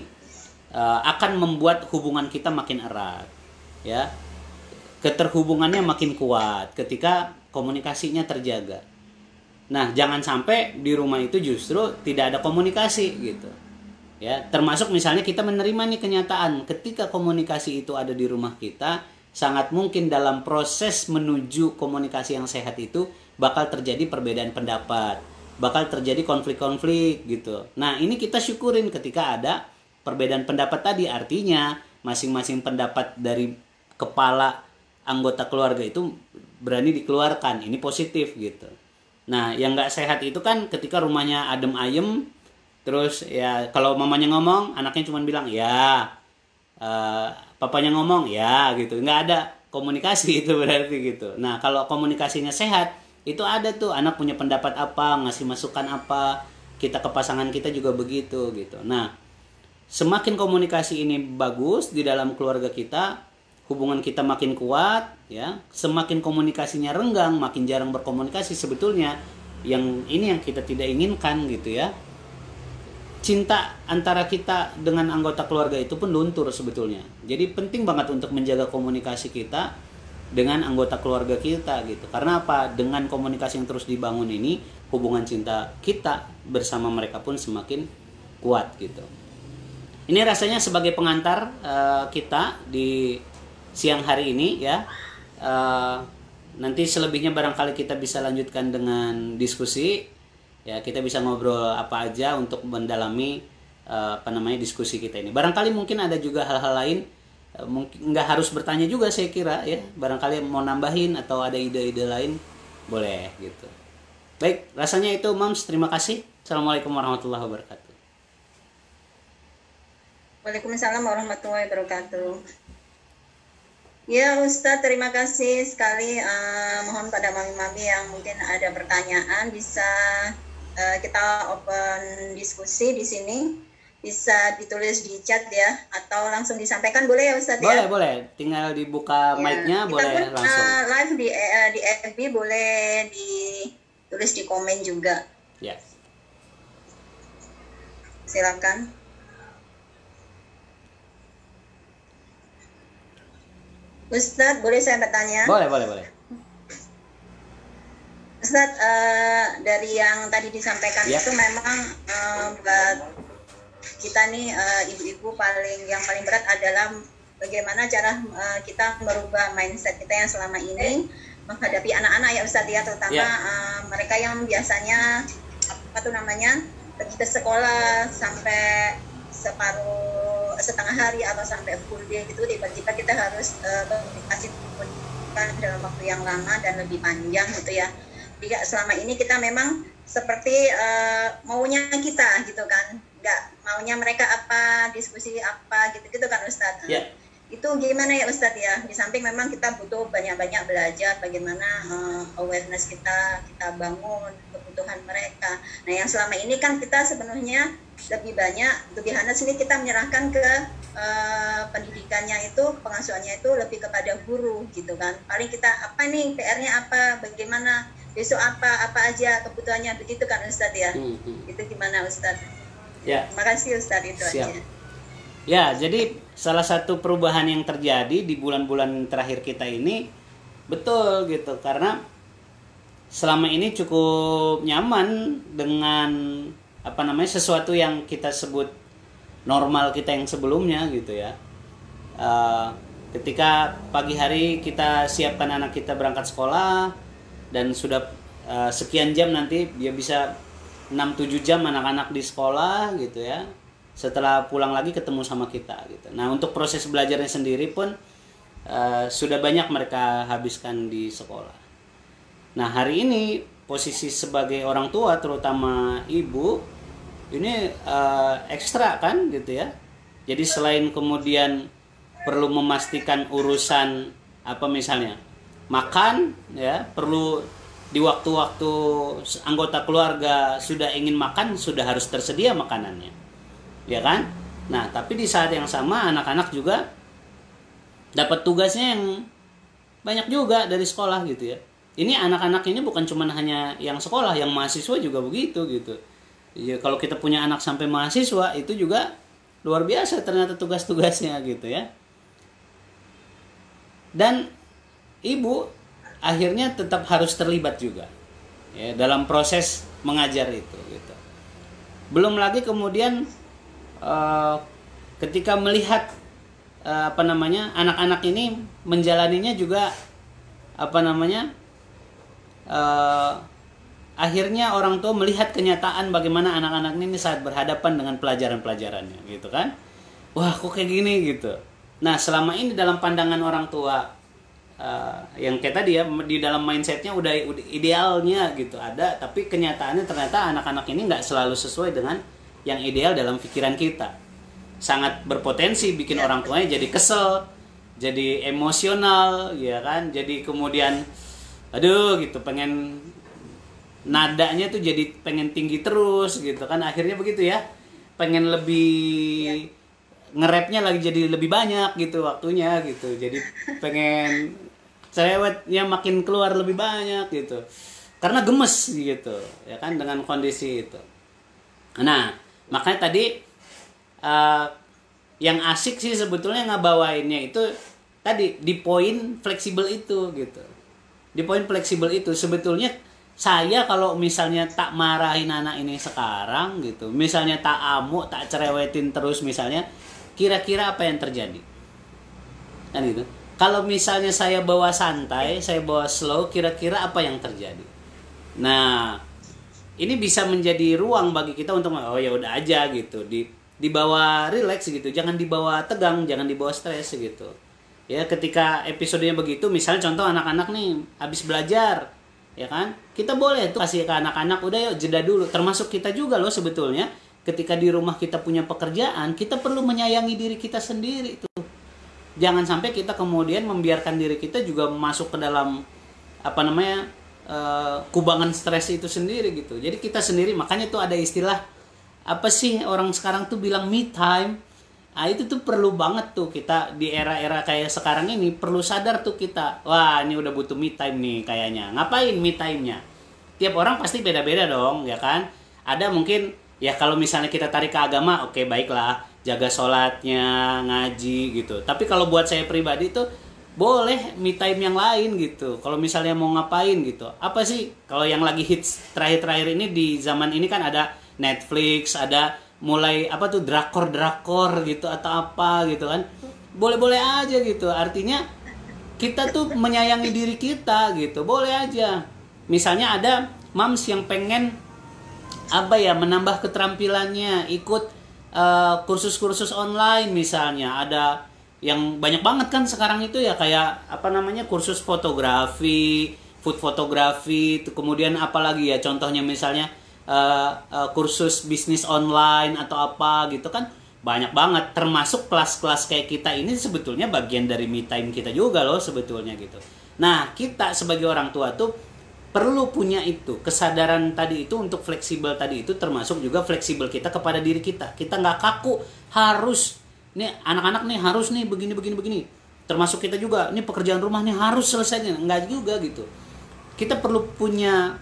akan membuat hubungan kita makin erat, ya. Keterhubungannya makin kuat ketika komunikasinya terjaga. Nah, jangan sampai di rumah itu justru tidak ada komunikasi gitu. Ya, termasuk misalnya kita menerima nih kenyataan ketika komunikasi itu ada di rumah kita, sangat mungkin dalam proses menuju komunikasi yang sehat itu bakal terjadi perbedaan pendapat, bakal terjadi konflik-konflik gitu. Nah, ini kita syukurin ketika ada perbedaan pendapat tadi, artinya masing-masing pendapat dari kepala anggota keluarga itu berani dikeluarkan. Ini positif gitu. Nah, yang nggak sehat itu kan ketika rumahnya adem ayem, terus ya kalau mamanya ngomong, anaknya cuma bilang ya, papanya ngomong ya gitu, nggak ada komunikasi itu berarti gitu. Nah kalau komunikasinya sehat, itu ada tuh anak punya pendapat apa, ngasih masukan apa, kita ke pasangan kita juga begitu gitu. Nah semakin komunikasi ini bagus di dalam keluarga kita, hubungan kita makin kuat ya. Semakin komunikasinya renggang, makin jarang berkomunikasi, sebetulnya yang ini yang kita tidak inginkan gitu ya. Cinta antara kita dengan anggota keluarga itu pun luntur sebetulnya. Jadi penting banget untuk menjaga komunikasi kita dengan anggota keluarga kita gitu. Karena apa? Dengan komunikasi yang terus dibangun ini, hubungan cinta kita bersama mereka pun semakin kuat gitu. Ini rasanya sebagai pengantar kita di siang hari ini ya. Nanti selebihnya barangkali kita bisa lanjutkan dengan diskusi. Ya, kita bisa ngobrol apa aja untuk mendalami diskusi kita ini. Barangkali mungkin ada juga hal-hal lain, mungkin nggak harus bertanya juga saya kira ya. Barangkali mau nambahin atau ada ide-ide lain boleh gitu. Baik, rasanya itu Mams, terima kasih. Assalamualaikum warahmatullahi wabarakatuh. Waalaikumsalam warahmatullahi wabarakatuh. Ya Ustadz, terima kasih sekali. Mohon pada mami-mami yang mungkin ada pertanyaan bisa kita open diskusi di sini, bisa ditulis di chat ya, atau langsung disampaikan boleh ya Ustadz boleh, ya? Boleh, tinggal dibuka ya, mic-nya boleh pun, langsung. Live di FB boleh ditulis di komen juga. Ya. Silakan. Ustadz, boleh saya bertanya? Boleh. Ustadz, dari yang tadi disampaikan itu memang buat kita nih ibu-ibu yang paling berat adalah bagaimana cara kita merubah mindset kita yang selama ini menghadapi anak-anak ya Ustadz ya, terutama mereka yang biasanya pergi ke sekolah sampai setengah hari atau sampai full day gitu, tiba-tiba kita harus komunikasi dalam waktu yang lama dan lebih panjang gitu ya. Jadi selama ini kita memang seperti maunya kita gitu kan, nggak maunya mereka apa, diskusi apa gitu kan Ustadz. Itu gimana ya Ustadz ya, di samping memang kita butuh banyak-banyak belajar bagaimana awareness kita bangun kebutuhan mereka. Nah yang selama ini kan kita sepenuhnya lebih hangat sini kita menyerahkan ke pendidikannya itu, pengasuhannya itu lebih kepada guru gitu kan. Paling kita apa nih PR-nya apa, bagaimana besok apa aja kebutuhannya begitu kan Ustadz ya. Itu gimana Ustadz? Ya. Terima kasih Ustadz, itu Siap. aja. Ya, jadi salah satu perubahan yang terjadi di bulan-bulan terakhir kita ini betul gitu, karena selama ini cukup nyaman dengan sesuatu yang kita sebut normal kita yang sebelumnya gitu ya. Ketika pagi hari kita siapkan anak kita berangkat sekolah dan sudah sekian jam nanti dia bisa 6-7 jam anak-anak di sekolah gitu ya. Setelah pulang lagi ketemu sama kita gitu. Nah, untuk proses belajarnya sendiri pun sudah banyak mereka habiskan di sekolah. Nah, hari ini posisi sebagai orang tua terutama ibu ini ekstra kan gitu ya. Jadi selain kemudian perlu memastikan urusan misalnya makan ya, perlu di waktu-waktu anggota keluarga sudah ingin makan sudah harus tersedia makanannya. Ya kan? Nah, tapi di saat yang sama anak-anak juga dapat tugasnya yang banyak juga dari sekolah gitu ya. Ini anak-anak ini bukan cuma hanya yang sekolah, yang mahasiswa juga begitu gitu. Ya, kalau kita punya anak sampai mahasiswa itu juga luar biasa ternyata tugas-tugasnya gitu ya. Dan ibu akhirnya tetap harus terlibat juga ya dalam proses mengajar itu gitu. Belum lagi kemudian ketika melihat anak-anak ini menjalaninya juga akhirnya orang tua melihat kenyataan bagaimana anak-anak ini saat berhadapan dengan pelajaran-pelajarannya gitu kan. Wah, kok kayak gini gitu. Nah, selama ini dalam pandangan orang tua yang kayak tadi ya, di dalam mindsetnya udah idealnya gitu ada, tapi kenyataannya ternyata anak-anak ini nggak selalu sesuai dengan yang ideal dalam pikiran kita. sangat berpotensi bikin orang tuanya jadi kesel, jadi emosional, ya kan? Jadi kemudian aduh gitu, pengen nadanya tuh jadi pengen tinggi terus gitu kan, akhirnya begitu ya, pengen lebih nge-rapnya lagi jadi lebih banyak gitu waktunya gitu, jadi pengen cerewetnya makin keluar lebih banyak gitu karena gemes gitu ya kan dengan kondisi itu. Nah makanya tadi yang asik sih sebetulnya ngebawainnya itu tadi di poin fleksibel itu gitu, di poin fleksibel itu sebetulnya saya kalau misalnya tak marahin anak ini sekarang gitu, misalnya tak amuk, tak cerewetin terus misalnya, kira-kira apa yang terjadi? Kan gitu. Kalau misalnya saya bawa santai, saya bawa slow, kira-kira apa yang terjadi? Nah, ini bisa menjadi ruang bagi kita untuk oh ya udah aja gitu, dibawa relax gitu, jangan dibawa tegang, jangan dibawa stres gitu. Ya, ketika episodenya begitu, misalnya contoh anak-anak nih habis belajar, ya kan? Kita boleh tuh kasih ke anak-anak udah yuk jeda dulu. Termasuk kita juga loh sebetulnya, ketika di rumah kita punya pekerjaan, kita perlu menyayangi diri kita sendiri tuh. Jangan sampai kita kemudian membiarkan diri kita juga masuk ke dalam apa namanya kubangan stres itu sendiri gitu. Jadi kita sendiri, makanya tuh ada istilah apa sih orang sekarang tuh bilang me time. Nah itu tuh perlu banget tuh kita di era-era kayak sekarang ini perlu sadar tuh kita. Wah ini udah butuh me time nih kayaknya. Ngapain me time-nya? Tiap orang pasti beda-beda dong ya kan. Ada mungkin ya kalau misalnya kita tarik ke agama oke, baiklah jaga sholatnya, ngaji gitu. Tapi kalau buat saya pribadi tuh boleh me time yang lain gitu. Kalau misalnya mau ngapain gitu. Apa sih kalau yang lagi hits terakhir-terakhir ini di zaman ini kan ada Netflix, ada mulai apa tuh drakor gitu atau apa gitu kan, boleh-boleh aja gitu. Artinya kita tuh menyayangi diri kita gitu, boleh aja. Misalnya ada moms yang pengen apa ya menambah keterampilannya, ikut kursus-kursus online misalnya, ada yang banyak banget kan sekarang itu ya kayak apa namanya kursus fotografi, food fotografi, kemudian apalagi ya contohnya misalnya kursus bisnis online atau apa gitu kan, banyak banget. Termasuk kelas-kelas kayak kita ini sebetulnya bagian dari me time kita juga loh sebetulnya gitu. Nah kita sebagai orang tua tuh perlu punya itu kesadaran tadi itu untuk fleksibel tadi itu, termasuk juga fleksibel kita kepada diri kita. Kita nggak kaku harus nih anak-anak nih harus nih begini. Termasuk kita juga nih pekerjaan rumah nih harus selesai, nggak juga gitu. Kita perlu punya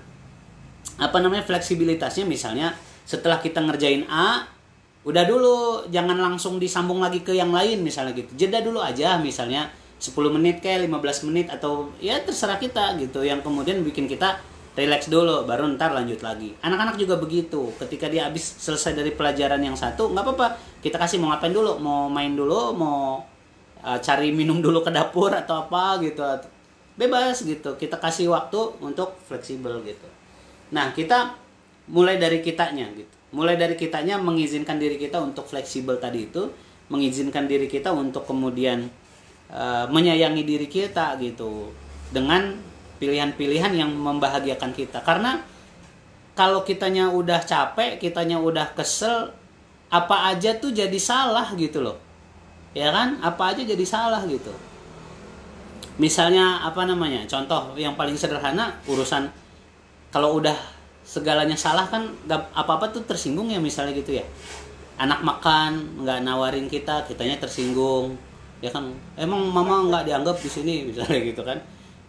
apa namanya fleksibilitasnya. Misalnya setelah kita ngerjain A udah dulu, jangan langsung disambung lagi ke yang lain misalnya gitu, jeda dulu aja misalnya 10 menit kayak 15 menit atau ya terserah kita gitu, yang kemudian bikin kita relax dulu baru ntar lanjut lagi. Anak-anak juga begitu, ketika dia habis selesai dari pelajaran yang satu nggak apa-apa, kita kasih mau ngapain dulu, mau main dulu, mau cari minum dulu ke dapur atau apa gitu, bebas gitu, kita kasih waktu untuk fleksibel gitu. Nah kita mulai dari kitanya gitu, mulai dari kitanya mengizinkan diri kita untuk fleksibel tadi itu, mengizinkan diri kita untuk kemudian menyayangi diri kita gitu dengan pilihan-pilihan yang membahagiakan kita. Karena kalau kitanya udah capek, kitanya udah kesel, apa aja tuh jadi salah gitu loh, ya kan, apa aja jadi salah gitu. Misalnya apa namanya, contoh yang paling sederhana, urusan kalau udah segalanya salah kan apa-apa tuh tersinggung ya, misalnya gitu ya. Anak makan nggak nawarin kita, kitanya tersinggung, ya kan. Emang mama nggak dianggap di sini misalnya gitu kan,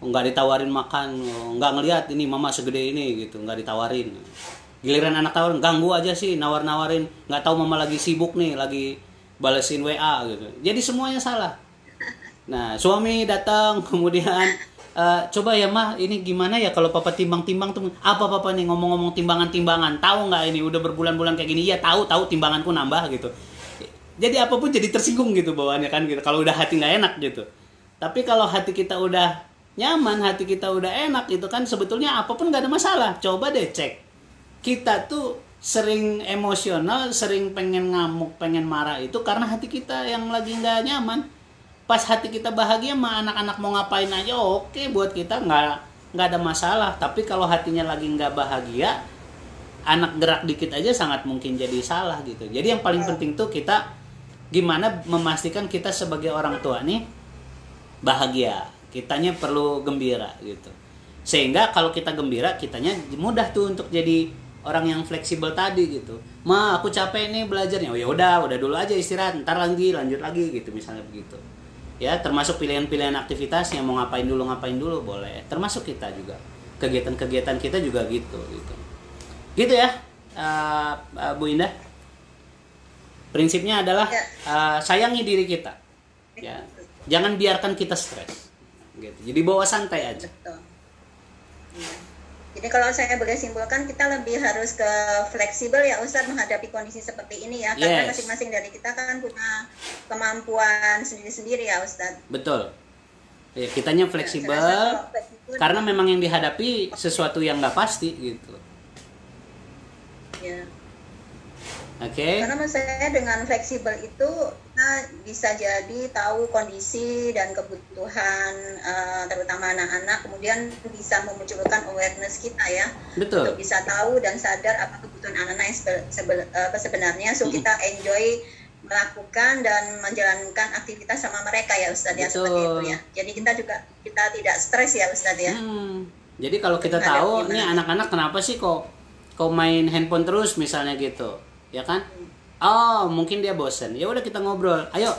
nggak ditawarin makan, nggak ngelihat ini mama segede ini gitu, nggak ditawarin. Giliran anak tawarin, ganggu aja sih, nawar-nawarin, nggak tahu mama lagi sibuk nih, lagi balesin WA gitu. Jadi semuanya salah. Nah suami datang kemudian coba ya mah ini gimana ya kalau papa timbang-timbang tuh, apa papa nih ngomong-ngomong timbangan-timbangan, tahu nggak ini udah berbulan-bulan kayak gini, ya tahu timbanganku nambah gitu. Jadi apapun jadi tersinggung gitu bawaannya kan gitu, kalau udah hati nggak enak gitu. Tapi kalau hati kita udah nyaman, hati kita udah enak gitu kan, sebetulnya apapun nggak ada masalah. Coba deh cek, kita tuh sering emosional, sering pengen ngamuk, pengen marah itu karena hati kita yang lagi nggak nyaman. Pas hati kita bahagia mah anak-anak mau ngapain aja oke, buat kita nggak ada masalah. Tapi kalau hatinya lagi nggak bahagia, anak gerak dikit aja sangat mungkin jadi salah gitu. Jadi yang paling penting tuh kita gimana memastikan kita sebagai orang tua nih bahagia, kitanya perlu gembira gitu. Sehingga kalau kita gembira, kitanya mudah tuh untuk jadi orang yang fleksibel tadi gitu. Ma, aku capek nih belajarnya. Oh ya udah dulu aja istirahat, ntar lagi lanjut lagi gitu misalnya begitu. Ya, termasuk pilihan-pilihan aktivitasnya, mau ngapain dulu boleh. Termasuk kita juga. Kegiatan-kegiatan kita juga gitu. Gitu ya, Bu Indah. Prinsipnya adalah sayangi diri kita. Ya. Jangan biarkan kita stres. Gitu. Jadi bawa santai aja. Betul. Ya. Jadi kalau saya boleh simpulkan, kita lebih harus ke fleksibel ya Ustadz menghadapi kondisi seperti ini ya. Karena masing-masing dari kita kan punya kemampuan sendiri-sendiri ya Ustadz. Betul. Ya, kitanya fleksibel, karena memang yang dihadapi sesuatu yang nggak pasti gitu. Ya. Oke. Karena menurut saya dengan fleksibel itu kita bisa jadi tahu kondisi dan kebutuhan terutama anak-anak, kemudian bisa memunculkan awareness kita ya. Betul. Untuk bisa tahu dan sadar apa kebutuhan anak-anak yang sebenarnya, so kita enjoy melakukan dan menjalankan aktivitas sama mereka ya Ustadz ya, seperti itu ya. Jadi kita tidak stres ya Ustadz ya. Jadi kalau kita tahu nih anak-anak kenapa sih kok main handphone terus misalnya gitu. Ya kan? Oh, mungkin dia bosen. Ya udah kita ngobrol. Ayo,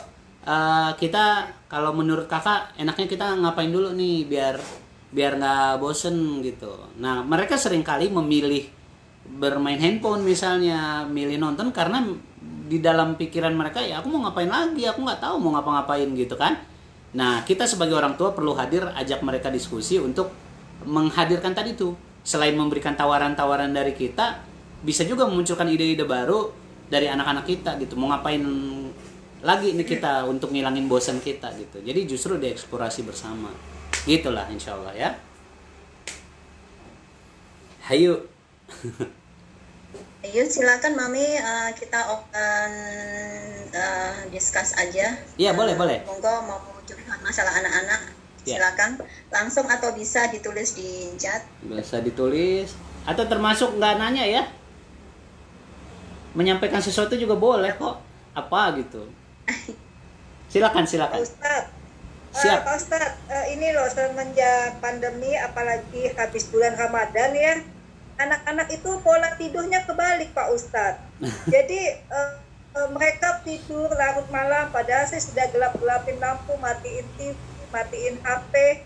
kita kalau menurut kakak enaknya kita ngapain dulu nih biar nggak bosen gitu. Nah, mereka seringkali memilih bermain handphone misalnya, milih nonton karena di dalam pikiran mereka ya aku mau ngapain lagi, aku nggak tahu mau ngapa-ngapain gitu kan. Nah, kita sebagai orang tua perlu hadir, ajak mereka diskusi untuk menghadirkan tadi tuh. Selain memberikan tawaran-tawaran dari kita, bisa juga memunculkan ide-ide baru dari anak-anak kita gitu. Mau ngapain lagi nih kita untuk ngilangin bosan kita gitu. Jadi justru dieksplorasi bersama. Gitulah insya Allah ya. Hayu. Ayo silakan Mami, kita open discuss aja. Iya boleh. Monggo mau curhat masalah anak-anak. Silakan langsung atau bisa ditulis di chat. Bisa ditulis atau termasuk nggak nanya ya. Menyampaikan sesuatu juga boleh kok, apa gitu. Silakan. Ustadz, Siap. Pak Ustadz, ini loh semenjak pandemi, apalagi habis bulan Ramadan ya, anak-anak itu pola tidurnya kebalik Pak Ustadz. Jadi mereka tidur larut malam, padahal saya sudah gelapin lampu, matiin TV, matiin HP.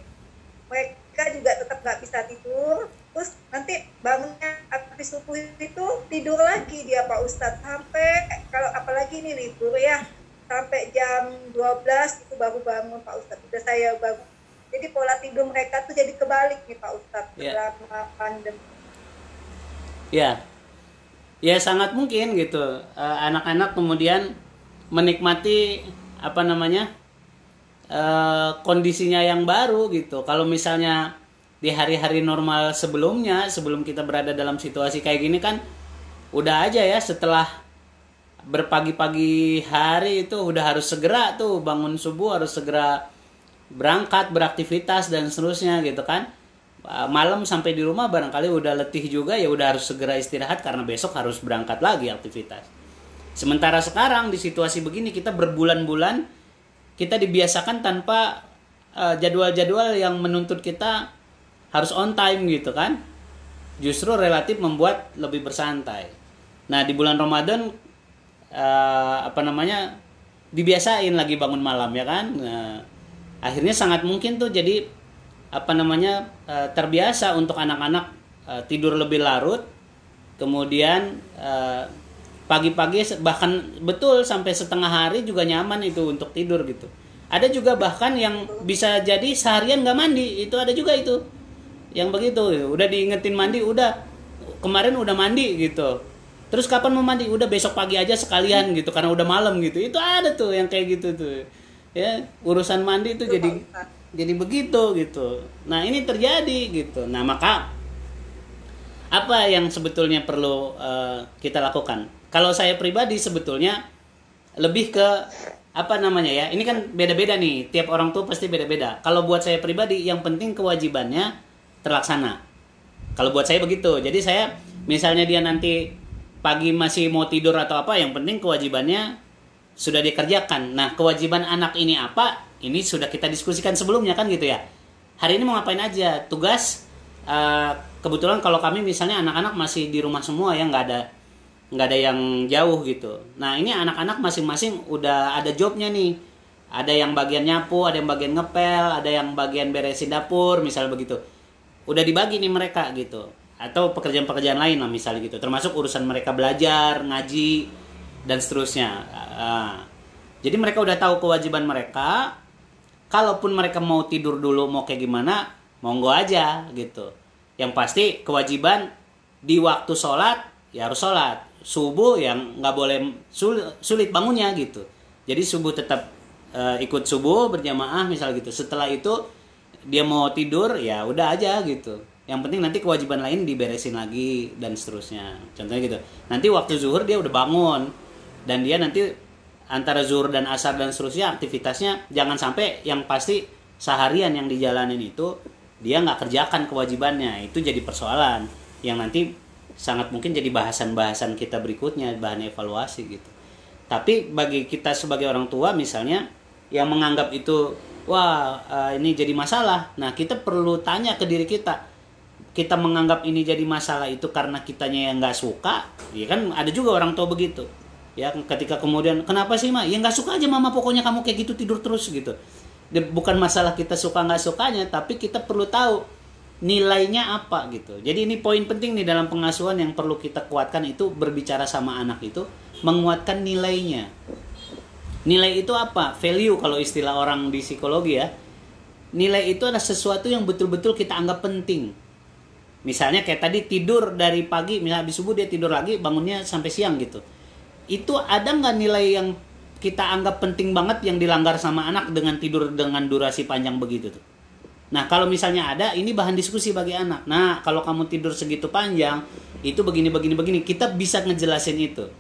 Mereka juga tetap nggak bisa tidur. Terus nanti bangunnya habis subuh itu tidur lagi dia Pak Ustadz, sampai kalau apalagi ini libur ya, sampai jam 12 itu baru bangun Pak Ustadz. Udah saya bangun. Jadi pola tidur mereka tuh jadi kebalik nih Pak Ustadz selama pandemi. Ya sangat mungkin gitu. Anak-anak kemudian menikmati kondisinya yang baru gitu. Kalau misalnya di hari-hari normal sebelumnya, sebelum kita berada dalam situasi kayak gini kan udah aja ya, setelah berpagi-pagi hari itu udah harus segera tuh bangun subuh, harus segera berangkat beraktivitas dan seterusnya gitu kan. Malam sampai di rumah barangkali udah letih juga, ya udah harus segera istirahat karena besok harus berangkat lagi aktivitas. Sementara sekarang di situasi begini kita berbulan-bulan kita dibiasakan tanpa jadwal-jadwal yang menuntut kita harus on time gitu kan. Justru relatif membuat lebih bersantai. Nah, di bulan Ramadan dibiasain lagi bangun malam ya kan. Akhirnya sangat mungkin tuh jadi terbiasa untuk anak-anak tidur lebih larut. Kemudian pagi-pagi bahkan betul sampai setengah hari juga nyaman itu untuk tidur gitu. Ada juga bahkan yang bisa jadi seharian nggak mandi, itu ada juga itu yang begitu, udah diingetin mandi, udah kemarin udah mandi gitu, terus kapan mau mandi, udah besok pagi aja sekalian gitu karena udah malam gitu. Itu ada tuh yang kayak gitu tuh ya, urusan mandi itu jadi begitu gitu. Nah ini terjadi gitu. Nah maka apa yang sebetulnya perlu kita lakukan? Kalau saya pribadi sebetulnya lebih ke ini kan beda-beda nih, tiap orang tuh pasti beda-beda. Kalau buat saya pribadi yang penting kewajibannya terlaksana. Kalau buat saya begitu. Jadi saya misalnya dia nanti pagi masih mau tidur atau apa, yang penting kewajibannya sudah dikerjakan. Nah, kewajiban anak ini apa? Ini sudah kita diskusikan sebelumnya kan gitu ya. Hari ini mau ngapain aja? Tugas kebetulan kalau kami misalnya anak-anak masih di rumah semua ya, nggak ada yang jauh gitu. Nah, ini anak-anak masing-masing udah ada jobnya nih. Ada yang bagian nyapu, ada yang bagian ngepel, ada yang bagian beresin dapur, misalnya begitu. Udah dibagi nih mereka gitu. Atau pekerjaan-pekerjaan lain lah misalnya gitu. Termasuk urusan mereka belajar, ngaji, dan seterusnya. Jadi mereka udah tahu kewajiban mereka. Kalaupun mereka mau tidur dulu, mau kayak gimana, monggo aja gitu. Yang pasti kewajiban di waktu sholat, ya harus sholat. Subuh yang nggak boleh sulit bangunnya gitu. Jadi subuh tetap ikut subuh berjamaah misal gitu. Setelah itu dia mau tidur ya udah aja gitu. Yang penting nanti kewajiban lain diberesin lagi dan seterusnya. Contohnya gitu. Nanti waktu zuhur dia udah bangun dan dia nanti antara zuhur dan asar dan seterusnya aktivitasnya jangan sampai yang pasti seharian yang dijalanin itu dia nggak kerjakan kewajibannya. Itu jadi persoalan yang nanti sangat mungkin jadi bahasan-bahasan kita berikutnya, bahan evaluasi gitu. Tapi bagi kita sebagai orang tua misalnya yang menganggap itu wah ini jadi masalah. Nah, kita perlu tanya ke diri kita. Kita menganggap ini jadi masalah itu karena kitanya yang nggak suka. Ya kan ada juga orang tua begitu. Ya ketika kemudian kenapa sih Ma? Ya nggak suka aja Mama, pokoknya kamu kayak gitu tidur terus gitu. Bukan masalah kita suka nggak sukanya, tapi kita perlu tahu nilainya apa gitu. Jadi ini poin penting nih dalam pengasuhan yang perlu kita kuatkan itu berbicara sama anak itu menguatkan nilainya. Nilai itu apa? Value kalau istilah orang di psikologi ya. Nilai itu adalah sesuatu yang betul-betul kita anggap penting. Misalnya kayak tadi tidur dari pagi, misalnya habis subuh dia tidur lagi, bangunnya sampai siang gitu. Itu ada nggak nilai yang kita anggap penting banget yang dilanggar sama anak dengan tidur dengan durasi panjang begitu tuh? Nah, kalau misalnya ada, ini bahan diskusi bagi anak. Nah, kalau kamu tidur segitu panjang, itu begini. Kita bisa ngejelasin itu.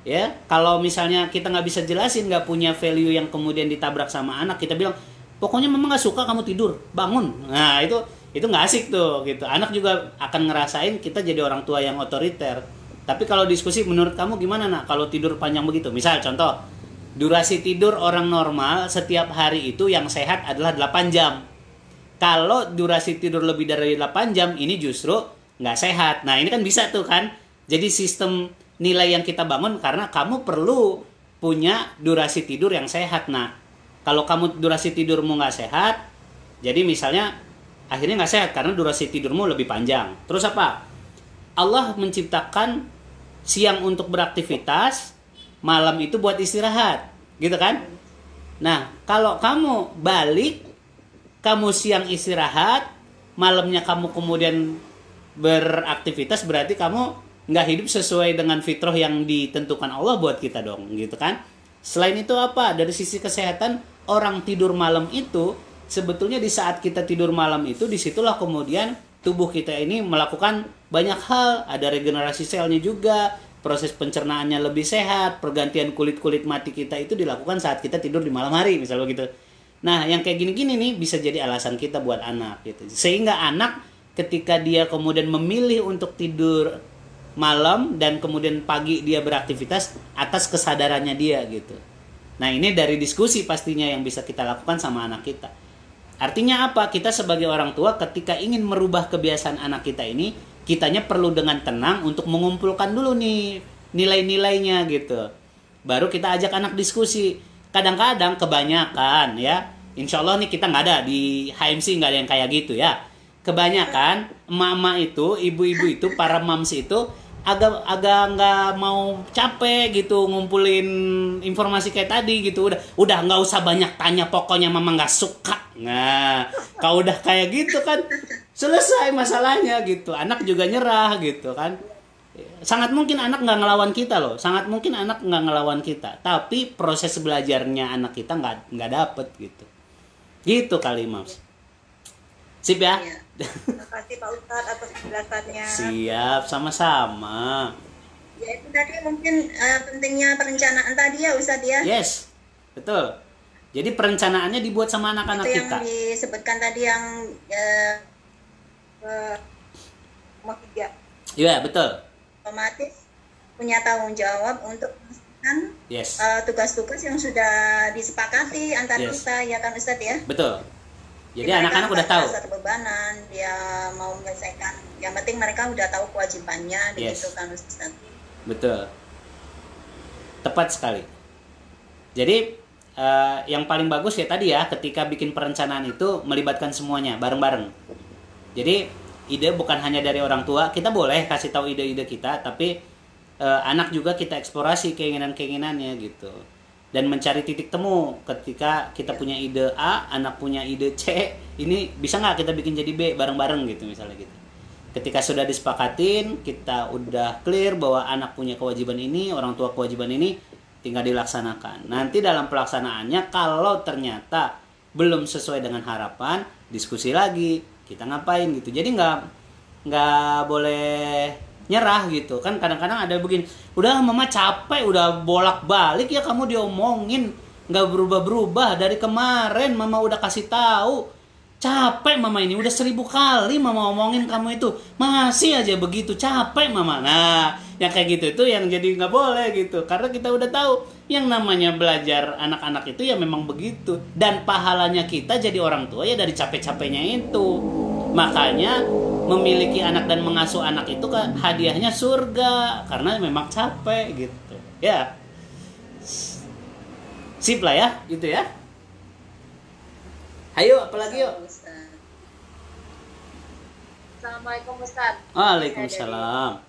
Ya, kalau misalnya kita nggak bisa jelasin, nggak punya value yang kemudian ditabrak sama anak, kita bilang, pokoknya memang nggak suka kamu tidur, bangun. Nah, itu nggak asik tuh, gitu. Anak juga akan ngerasain kita jadi orang tua yang otoriter. Tapi kalau diskusi, menurut kamu gimana nak? Kalau tidur panjang begitu, misal contoh, durasi tidur orang normal setiap hari itu yang sehat adalah 8 jam. Kalau durasi tidur lebih dari 8 jam, ini justru nggak sehat. Nah, ini kan bisa tuh kan. Jadi sistem nilai yang kita bangun karena kamu perlu punya durasi tidur yang sehat. Nah, kalau kamu durasi tidurmu nggak sehat, jadi misalnya akhirnya nggak sehat karena durasi tidurmu lebih panjang. Terus apa? Allah menciptakan siang untuk beraktivitas, malam itu buat istirahat, gitu kan? Nah, kalau kamu balik, kamu siang istirahat, malamnya kamu kemudian beraktivitas, berarti kamu nggak hidup sesuai dengan fitrah yang ditentukan Allah buat kita dong, gitu kan? Selain itu apa? Dari sisi kesehatan, orang tidur malam itu sebetulnya di saat kita tidur malam itu disitulah kemudian tubuh kita ini melakukan banyak hal, ada regenerasi selnya juga, proses pencernaannya lebih sehat, pergantian kulit-kulit mati kita itu dilakukan saat kita tidur di malam hari, misalnya begitu. Nah, yang kayak gini-gini nih bisa jadi alasan kita buat anak gitu. Sehingga anak ketika dia kemudian memilih untuk tidur malam dan kemudian pagi dia beraktivitas atas kesadarannya dia gitu. Nah, ini dari diskusi pastinya yang bisa kita lakukan sama anak kita. Artinya apa? Kita sebagai orang tua ketika ingin merubah kebiasaan anak kita ini, kitanya perlu dengan tenang untuk mengumpulkan dulu nih nilai-nilainya gitu. Baru kita ajak anak diskusi. Kadang-kadang kebanyakan ya, insya Allah nih kita nggak ada di HMC, nggak ada yang kayak gitu ya. Kebanyakan emak-emak itu, ibu-ibu itu, para mams itu agak nggak mau capek gitu ngumpulin informasi kayak tadi gitu. Udah nggak usah banyak tanya, pokoknya mama nggak suka. Nah, kalau udah kayak gitu kan selesai masalahnya gitu. Anak juga nyerah gitu kan. Sangat mungkin anak nggak ngelawan kita loh, sangat mungkin anak nggak ngelawan kita, tapi proses belajarnya anak kita nggak dapet gitu kali Mams. Sip ya. Iya. Terima kasih Pak Ustadz atas penjelasannya. Siap, sama-sama. Ya itu tadi mungkin pentingnya perencanaan tadi ya Ustadz ya. Yes, betul. Jadi perencanaannya dibuat sama anak-anak itu kita. Yang disebutkan tadi yang Nomor 3. Iya, betul. otomatis punya tanggung jawab untuk Yes. tugas-tugas yang sudah disepakati antar Yes. kita, ya kan Ustadz ya. Betul. Jadi mereka anak-anak udah nggak tahu. merasa kebebanan, dia mau menyelesaikan. Yang penting mereka udah tahu kewajibannya, Yes. begitu kan Ustadz. Betul. Tepat sekali. Jadi yang paling bagus ya tadi ya, ketika bikin perencanaan itu melibatkan semuanya bareng-bareng. Jadi ide bukan hanya dari orang tua, kita boleh kasih tahu ide-ide kita, tapi anak juga kita eksplorasi keinginan-keinginannya gitu. Dan mencari titik temu ketika kita punya ide A, anak punya ide C, ini bisa nggak kita bikin jadi B bareng-bareng gitu misalnya gitu. Ketika sudah disepakatin, kita udah clear bahwa anak punya kewajiban ini, orang tua kewajiban ini, tinggal dilaksanakan. Nanti dalam pelaksanaannya kalau ternyata belum sesuai dengan harapan, diskusi lagi, kita ngapain gitu. Jadi nggak boleh nyerah gitu. Kan kadang-kadang ada begini, udah mama capek, udah bolak-balik ya kamu diomongin, nggak berubah-berubah dari kemarin mama udah kasih tahu. Capek mama ini, udah 1000 kali mama omongin kamu itu, masih aja begitu, capek mama. Nah, yang kayak gitu itu yang jadi nggak boleh gitu, karena kita udah tahu yang namanya belajar anak-anak itu ya memang begitu, dan pahalanya kita jadi orang tua ya dari capek-capeknya itu. Makanya memiliki anak dan mengasuh anak itu kan hadiahnya surga, karena memang capek gitu ya. Sip lah ya gitu ya. Ayo, apalagi yuk. Assalamualaikum Ustaz. Waalaikumsalam.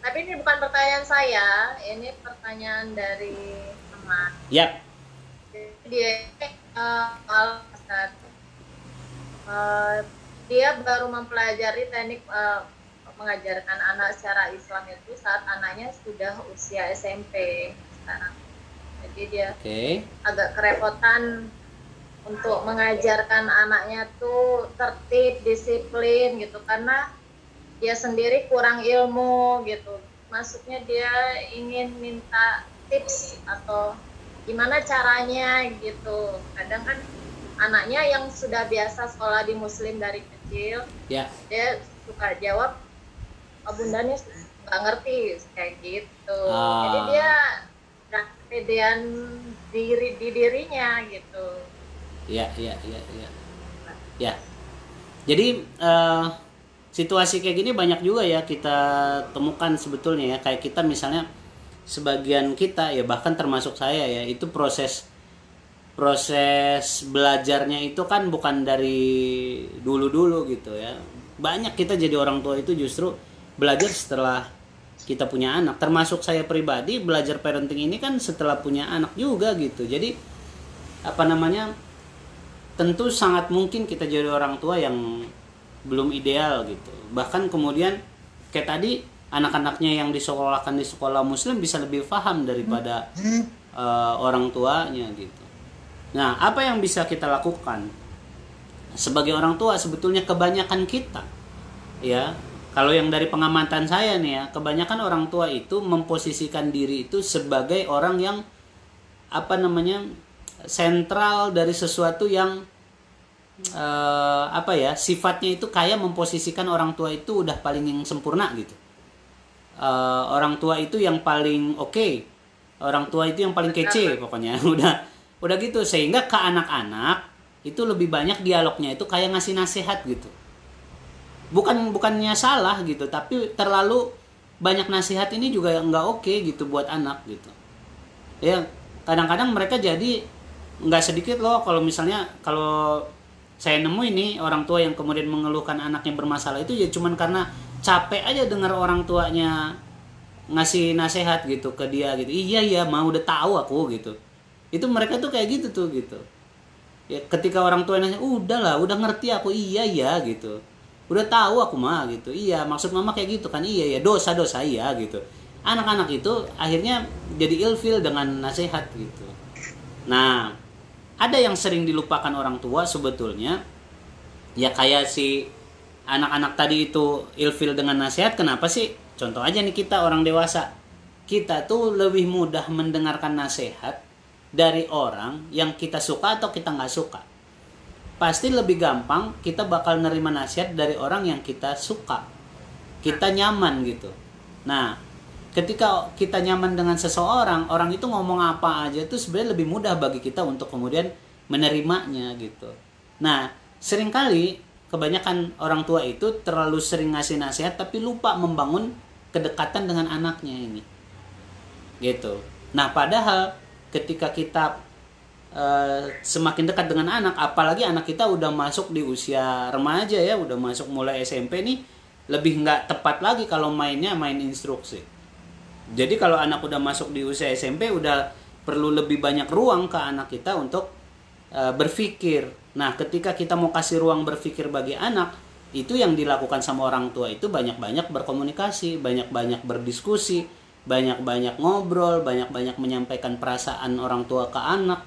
Tapi ini bukan pertanyaan saya, ini pertanyaan dari teman. Yap. Dia Ustaz, dia baru mempelajari teknik mengajarkan anak secara Islam itu saat anaknya sudah usia SMP sekarang. Jadi dia agak kerepotan untuk mengajarkan anaknya tuh tertib, disiplin gitu, karena dia sendiri kurang ilmu gitu. Maksudnya dia ingin minta tips atau gimana caranya gitu. Kadang kan anaknya yang sudah biasa sekolah di Muslim dari kecil, dia suka jawab, bundanya nggak ngerti kayak gitu. Jadi dia nggak kepedean di dirinya gitu. Ya. Jadi situasi kayak gini banyak juga ya kita temukan sebetulnya ya. Kayak kita misalnya sebagian kita ya, bahkan termasuk saya ya, itu proses belajarnya itu kan bukan dari dulu-dulu gitu ya. Banyak kita jadi orang tua itu justru belajar setelah kita punya anak. Termasuk saya pribadi belajar parenting ini kan setelah punya anak juga gitu. Jadi tentu sangat mungkin kita jadi orang tua yang belum ideal gitu. Bahkan kemudian kayak tadi anak-anaknya yang disekolahkan di sekolah Muslim bisa lebih paham daripada orang tuanya gitu. Nah, apa yang bisa kita lakukan sebagai orang tua? Sebetulnya kebanyakan kita ya, kalau yang dari pengamatan saya nih ya, kebanyakan orang tua itu memposisikan diri itu sebagai orang yang sentral dari sesuatu yang sifatnya itu kayak memposisikan orang tua itu udah paling yang sempurna gitu. Orang tua itu yang paling oke, orang tua itu yang paling kece pokoknya. udah gitu, sehingga ke anak-anak itu lebih banyak dialognya itu kayak ngasih nasihat gitu. Bukannya salah gitu, tapi terlalu banyak nasihat ini juga nggak oke gitu buat anak gitu ya. Kadang-kadang mereka jadi nggak sedikit loh kalau saya nemu ini orang tua yang kemudian mengeluhkan anaknya bermasalah itu ya cuman karena capek aja dengar orang tuanya ngasih nasihat gitu ke dia gitu. Iya mau udah tahu aku gitu. Itu mereka tuh kayak gitu tuh gitu. Ya ketika orang tua nanya, udahlah, udah ngerti aku, iya gitu. Udah tahu aku mah gitu. Iya, maksud mama kayak gitu kan. Iya dosa-dosa iya gitu. Anak-anak itu akhirnya jadi ilfil dengan nasihat gitu. Nah, ada yang sering dilupakan orang tua sebetulnya. Ya kayak si anak-anak tadi itu ilfil dengan nasihat. Kenapa sih? Contoh aja nih kita orang dewasa. Kita tuh lebih mudah mendengarkan nasihat dari orang yang kita suka atau kita nggak suka. Pasti lebih gampang kita bakal nerima nasihat dari orang yang kita suka. Kita nyaman gitu. Nah, ketika kita nyaman dengan seseorang, orang itu ngomong apa aja itu sebenarnya lebih mudah bagi kita untuk kemudian menerimanya gitu. Nah, seringkali kebanyakan orang tua itu terlalu sering ngasih nasihat tapi lupa membangun kedekatan dengan anaknya ini. Gitu. Nah, padahal ketika kita semakin dekat dengan anak, apalagi anak kita udah masuk di usia remaja ya, udah masuk mulai SMP nih, lebih nggak tepat lagi kalau mainnya main instruksi. Jadi kalau anak udah masuk di usia SMP, udah perlu lebih banyak ruang ke anak kita untuk berpikir. Nah, ketika kita mau kasih ruang berpikir bagi anak, itu yang dilakukan sama orang tua itu banyak-banyak berkomunikasi, banyak-banyak berdiskusi, banyak-banyak ngobrol, banyak-banyak menyampaikan perasaan orang tua ke anak.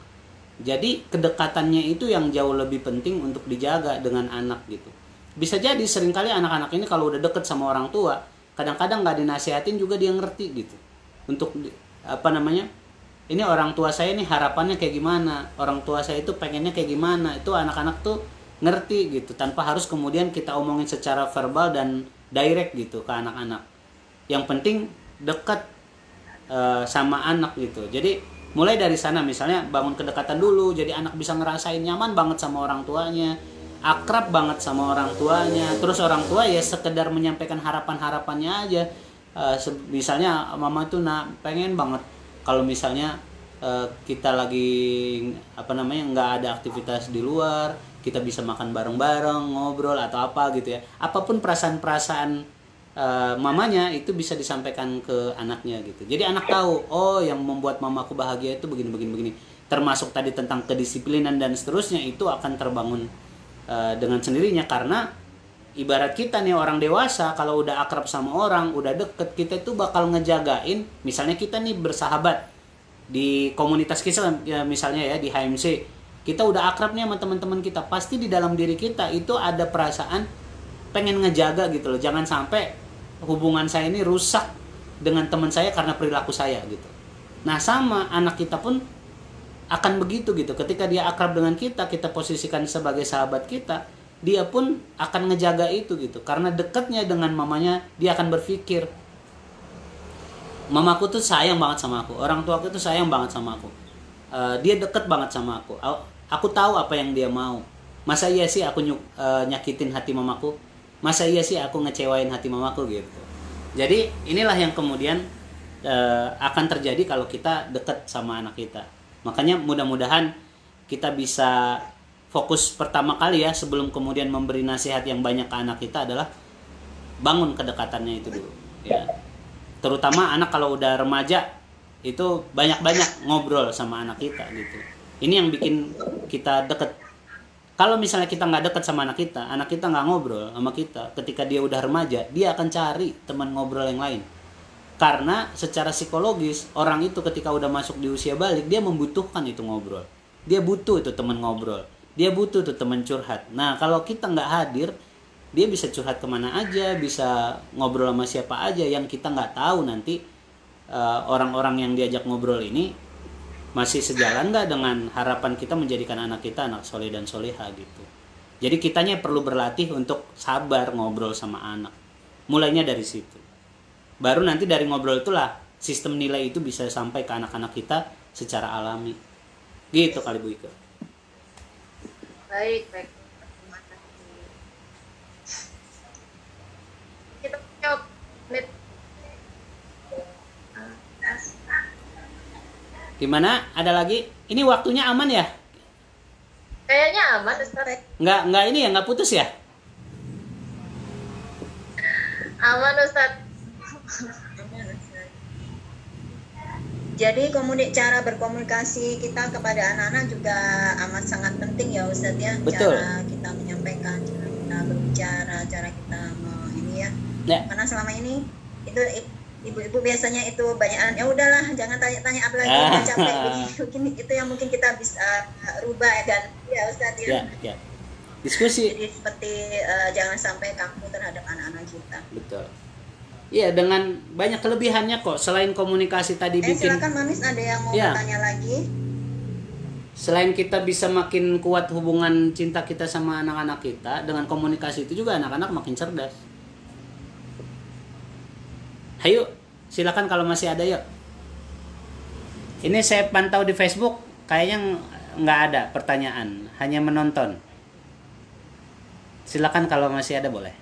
Jadi kedekatannya itu yang jauh lebih penting untuk dijaga dengan anak gitu. Bisa jadi seringkali anak-anak ini kalau udah deket sama orang tua, kadang-kadang nggak dinasihatin juga dia ngerti gitu. Untuk ini orang tua saya nih harapannya kayak gimana, orang tua saya itu pengennya kayak gimana, itu anak-anak tuh ngerti gitu, tanpa harus kemudian kita omongin secara verbal dan direct gitu ke anak-anak. Yang penting dekat sama anak gitu. Jadi mulai dari sana misalnya bangun kedekatan dulu, jadi anak bisa ngerasain nyaman banget sama orang tuanya, akrab banget sama orang tuanya. Terus orang tua ya sekedar menyampaikan harapan-harapannya aja. Misalnya mama tuh pengen banget kalau misalnya kita lagi nggak ada aktivitas di luar, kita bisa makan bareng-bareng, ngobrol atau apa gitu ya. Apapun perasaan-perasaan mamanya itu bisa disampaikan ke anaknya gitu. Jadi anak tahu, oh yang membuat mamaku bahagia itu begini. Termasuk tadi tentang kedisiplinan dan seterusnya, itu akan terbangun dengan sendirinya. Karena ibarat kita nih orang dewasa, kalau udah akrab sama orang, udah deket, kita itu bakal ngejagain. Misalnya kita nih bersahabat di komunitas kita ya, misalnya ya di HMC, kita udah akrab nih sama teman-teman kita, pasti di dalam diri kita itu ada perasaan pengen ngejaga gitu loh. Jangan sampai hubungan saya ini rusak dengan teman saya karena perilaku saya gitu. Nah, sama anak kita pun akan begitu gitu. Ketika dia akrab dengan kita posisikan sebagai sahabat kita, dia pun akan ngejaga itu gitu. Karena dekatnya dengan mamanya, dia akan berpikir, mamaku tuh sayang banget sama aku, orang tuaku tuh sayang banget sama aku, dia deket banget sama aku tahu apa yang dia mau. Masa iya sih aku nyakitin hati mamaku? Masa iya sih aku ngecewain hati mamaku gitu. Jadi inilah yang kemudian akan terjadi kalau kita dekat sama anak kita. Makanya mudah-mudahan kita bisa fokus pertama kali ya, sebelum kemudian memberi nasihat yang banyak ke anak kita, adalah bangun kedekatannya itu dulu ya. Terutama anak kalau udah remaja itu banyak-banyak ngobrol sama anak kita gitu. Ini yang bikin kita deket. Kalau misalnya kita nggak dekat sama anak kita nggak ngobrol sama kita, ketika dia udah remaja, dia akan cari teman ngobrol yang lain. Karena secara psikologis, orang itu ketika udah masuk di usia balik, dia membutuhkan itu ngobrol. Dia butuh itu teman ngobrol. Dia butuh itu teman curhat. Nah, kalau kita nggak hadir, dia bisa curhat kemana aja, bisa ngobrol sama siapa aja, yang kita nggak tahu nanti orang-orang yang diajak ngobrol ini masih sejalan nggak dengan harapan kita menjadikan anak kita anak soleh dan soleha gitu. Jadi kitanya perlu berlatih untuk sabar ngobrol sama anak. Mulainya dari situ. Baru nanti dari ngobrol itulah sistem nilai itu bisa sampai ke anak-anak kita secara alami. Gitu kali Bu Ika. Baik. Terima kasih. Kita jawab menit. Gimana? Ada lagi? Ini waktunya aman ya? Kayaknya aman, Ustaz. Nggak ini ya, nggak putus ya? Aman, Ustaz. Jadi cara berkomunikasi kita kepada anak-anak juga amat sangat penting ya Ustadz ya. Betul. Cara kita menyampaikan, cara kita berbicara, cara kita ini ya. Karena selama ini itu ibu-ibu biasanya itu banyak, ya udahlah jangan tanya-tanya apa lagi, udah capek begini. Itu yang mungkin kita bisa rubah dan ya Ustadz ya. Ya. Diskusi. Jadi seperti jangan sampai kaku terhadap anak-anak kita. Betul. Iya, dengan banyak kelebihannya kok. Selain komunikasi tadi bikin. Silakan Manis, ada yang mau bertanya lagi? Selain kita bisa makin kuat hubungan cinta kita sama anak-anak kita, dengan komunikasi itu juga anak-anak makin cerdas. Hayu, Silakan kalau masih ada, yuk. Ini saya pantau di Facebook, kayaknya nggak ada pertanyaan, hanya menonton. Silakan kalau masih ada, boleh.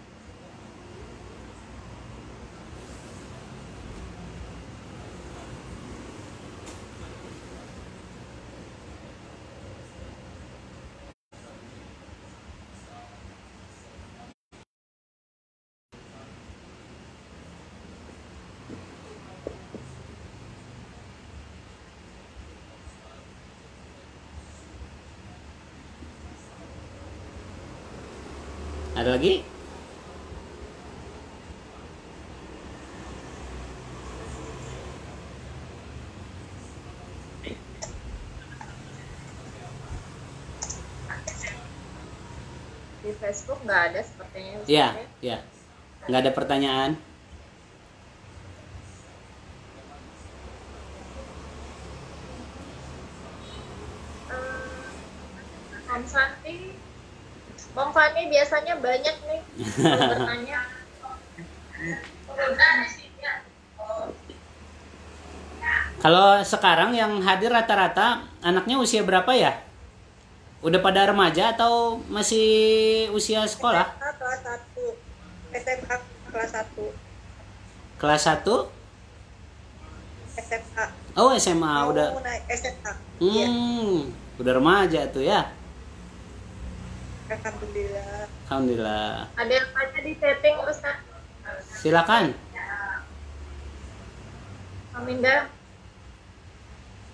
Ada lagi? Di Facebook nggak ada sepertinya. Iya, iya. Nggak ada pertanyaan. Bang Fani biasanya banyak nih kalau bertanya. Kalau sekarang yang hadir rata-rata anaknya usia berapa ya? Udah pada remaja atau masih usia sekolah? SMA kelas 1. SMA kelas 1. Kelas 1? SMA. Oh, SMA udah. Naik SMA. Iya. Udah remaja tuh ya. Alhamdulillah. Alhamdulillah. Ada yang tanya di setting Ustaz? Silakan. Aminda.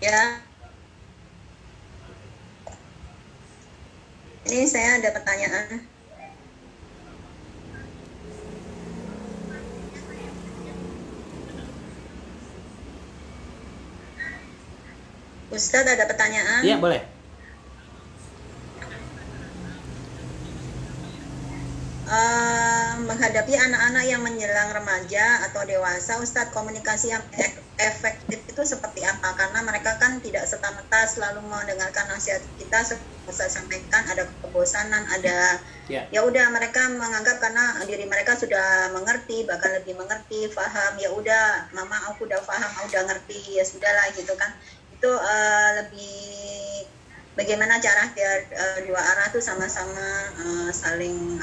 Ya. Ini saya ada pertanyaan. Ustadz ada pertanyaan? Iya, boleh. Menghadapi anak-anak yang menjelang remaja atau dewasa, Ustadz, komunikasi yang efektif itu seperti apa? Karena mereka kan tidak serta-merta selalu mendengarkan nasihat kita. Saya sampaikan ada kebosanan, ada ya udah mereka menganggap karena diri mereka sudah mengerti, bahkan lebih mengerti, paham. Ya udah, mama aku udah paham, aku udah ngerti, ya sudahlah gitu kan. Itu lebih bagaimana cara biar dua arah tuh sama-sama saling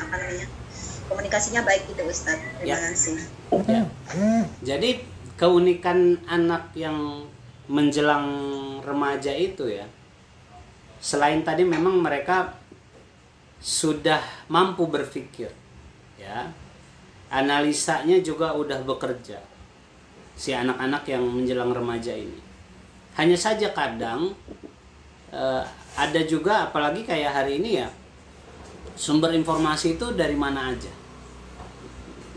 komunikasinya baik gitu Ustadz. Terima kasih. Ya. Jadi keunikan anak yang menjelang remaja itu ya, selain tadi memang mereka sudah mampu berpikir, ya, analisanya juga udah bekerja si anak-anak yang menjelang remaja ini. Hanya saja kadang ada juga, apalagi kayak hari ini ya, sumber informasi itu dari mana aja,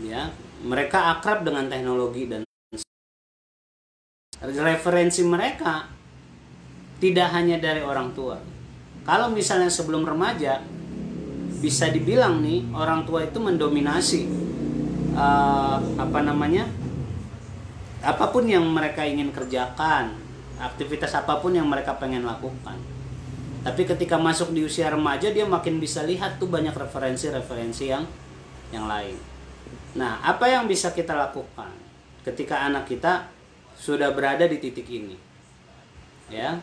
ya, mereka akrab dengan teknologi dan referensi mereka tidak hanya dari orang tua. Kalau misalnya sebelum remaja, bisa dibilang nih orang tua itu mendominasi apapun yang mereka ingin kerjakan, aktivitas apapun yang mereka pengen lakukan. Tapi ketika masuk di usia remaja, dia makin bisa lihat tuh banyak referensi-referensi yang lain. Nah, apa yang bisa kita lakukan ketika anak kita sudah berada di titik ini? Ya.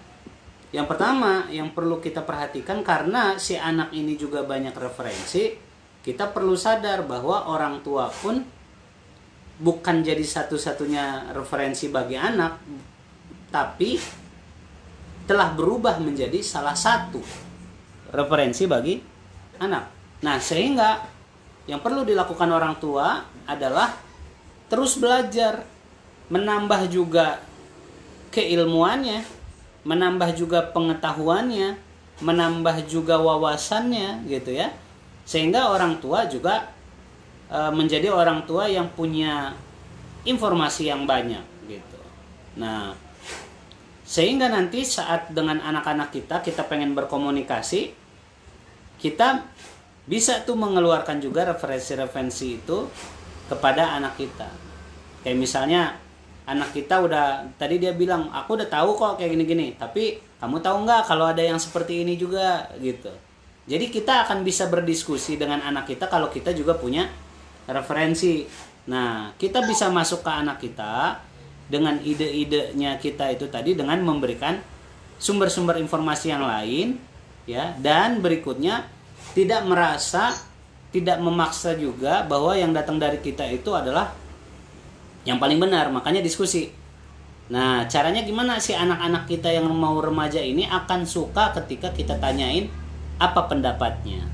Yang pertama yang perlu kita perhatikan, karena si anak ini juga banyak referensi, kita perlu sadar bahwa orang tua pun bukan jadi satu-satunya referensi bagi anak, tapi telah berubah menjadi salah satu referensi bagi anak. Nah, sehingga yang perlu dilakukan orang tua adalah terus belajar, menambah juga keilmuannya, menambah juga pengetahuannya, menambah juga wawasannya gitu ya. Sehingga orang tua juga menjadi orang tua yang punya informasi yang banyak gitu. Nah, sehingga nanti saat dengan anak-anak kita pengen berkomunikasi, kita bisa tuh mengeluarkan juga referensi-referensi itu kepada anak kita. Kayak misalnya anak kita udah, tadi dia bilang, aku udah tahu kok kayak gini-gini, tapi kamu tahu nggak kalau ada yang seperti ini juga gitu. Jadi kita akan bisa berdiskusi dengan anak kita kalau kita juga punya referensi. Nah, kita bisa masuk ke anak kita dengan ide-idenya kita itu tadi dengan memberikan sumber-sumber informasi yang lain, ya, dan berikutnya tidak memaksa juga bahwa yang datang dari kita itu adalah yang paling benar, makanya diskusi. Nah, caranya gimana sih anak-anak kita yang mau remaja ini akan suka ketika kita tanyain apa pendapatnya.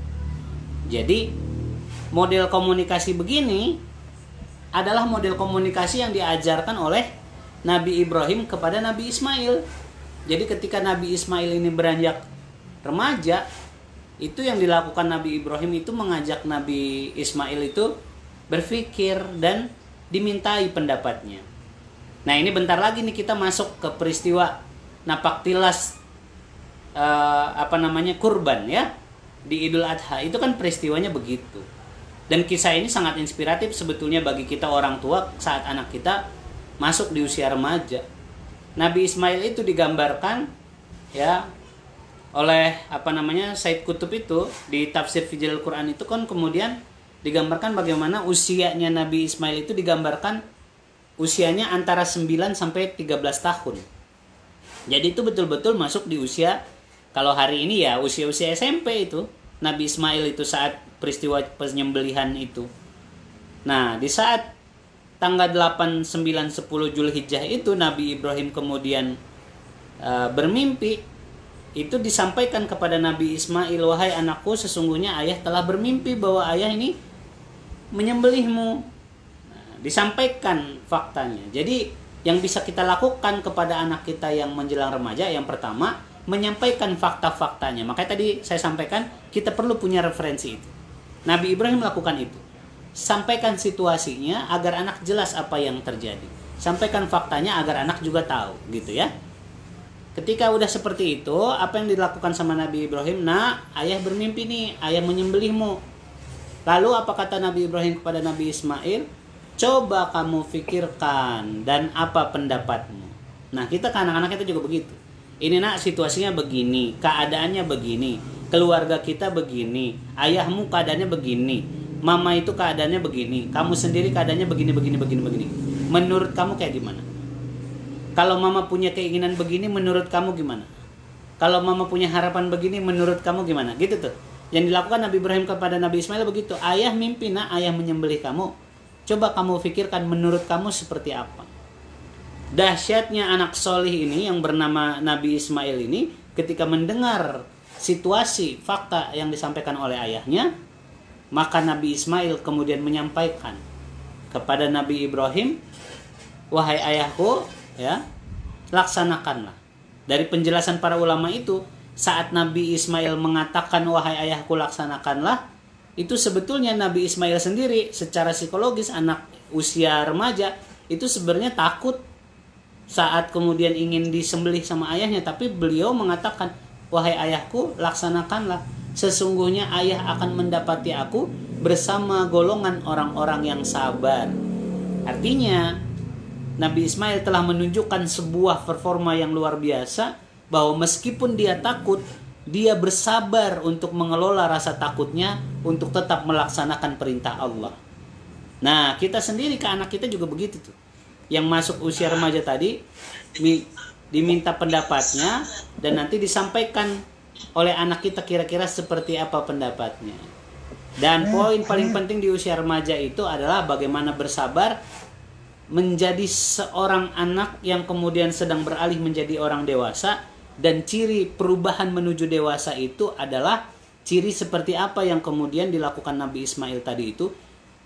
Jadi, model komunikasi begini adalah model komunikasi yang diajarkan oleh Nabi Ibrahim kepada Nabi Ismail. Jadi ketika Nabi Ismail ini beranjak remaja, itu yang dilakukan Nabi Ibrahim itu mengajak Nabi Ismail itu berpikir dan dimintai pendapatnya. Nah, ini bentar lagi nih kita masuk ke peristiwa napaktilas kurban ya di Idul Adha. Itu kan peristiwanya begitu. Dan kisah ini sangat inspiratif sebetulnya bagi kita orang tua saat anak kita masuk di usia remaja. Nabi Ismail itu digambarkan ya oleh Said Qutb itu di tafsir Fijalul Quran itu kan kemudian digambarkan bagaimana usianya Nabi Ismail itu digambarkan usianya antara 9 sampai 13 tahun. Jadi itu betul-betul masuk di usia, kalau hari ini ya usia-usia SMP itu Nabi Ismail itu saat peristiwa penyembelihan itu. Nah, di saat tanggal 8, 9, 10 Zulhijjah itu Nabi Ibrahim kemudian bermimpi. Itu disampaikan kepada Nabi Ismail, wahai anakku, sesungguhnya ayah telah bermimpi bahwa ayah ini menyembelihmu. Nah, disampaikan faktanya. Jadi yang bisa kita lakukan kepada anak kita yang menjelang remaja, yang pertama menyampaikan fakta-faktanya. Makanya tadi saya sampaikan kita perlu punya referensi itu. Nabi Ibrahim melakukan itu. Sampaikan situasinya agar anak jelas apa yang terjadi. Sampaikan faktanya agar anak juga tahu, gitu ya. Ketika udah seperti itu, apa yang dilakukan sama Nabi Ibrahim? Nah, ayah bermimpi nih, ayah menyembelihmu. Lalu apa kata Nabi Ibrahim kepada Nabi Ismail? Coba kamu pikirkan dan apa pendapatmu. Nah, kita ke anak-anak kita juga begitu. Ini nak, situasinya begini, keadaannya begini, keluarga kita begini, ayahmu keadaannya begini, mama itu keadaannya begini, kamu sendiri keadaannya begini. Menurut kamu kayak gimana? Kalau mama punya keinginan begini, menurut kamu gimana? Kalau mama punya harapan begini, menurut kamu gimana? Gitu tuh. Yang dilakukan Nabi Ibrahim kepada Nabi Ismail begitu. Ayah mimpi nak, ayah menyembelih kamu. Coba kamu pikirkan menurut kamu seperti apa. Dahsyatnya anak solih ini yang bernama Nabi Ismail ini ketika mendengar situasi, fakta yang disampaikan oleh ayahnya, maka Nabi Ismail kemudian menyampaikan kepada Nabi Ibrahim, wahai ayahku, ya, laksanakanlah. Dari penjelasan para ulama itu, saat Nabi Ismail mengatakan wahai ayahku laksanakanlah, itu sebetulnya Nabi Ismail sendiri secara psikologis anak usia remaja itu sebenarnya takut saat kemudian ingin disembelih sama ayahnya, tapi beliau mengatakan wahai ayahku laksanakanlah, sesungguhnya ayah akan mendapati aku bersama golongan orang-orang yang sabar. Artinya Nabi Ismail telah menunjukkan sebuah performa yang luar biasa, bahwa meskipun dia takut, dia bersabar untuk mengelola rasa takutnya untuk tetap melaksanakan perintah Allah. Nah, kita sendiri ke anak kita juga begitu tuh. Yang masuk usia remaja tadi diminta pendapatnya dan nanti disampaikan oleh anak kita kira-kira seperti apa pendapatnya. Dan poin paling penting di usia remaja itu adalah bagaimana bersabar menjadi seorang anak yang kemudian sedang beralih menjadi orang dewasa. Dan ciri perubahan menuju dewasa itu adalah ciri seperti apa yang kemudian dilakukan Nabi Ismail tadi itu,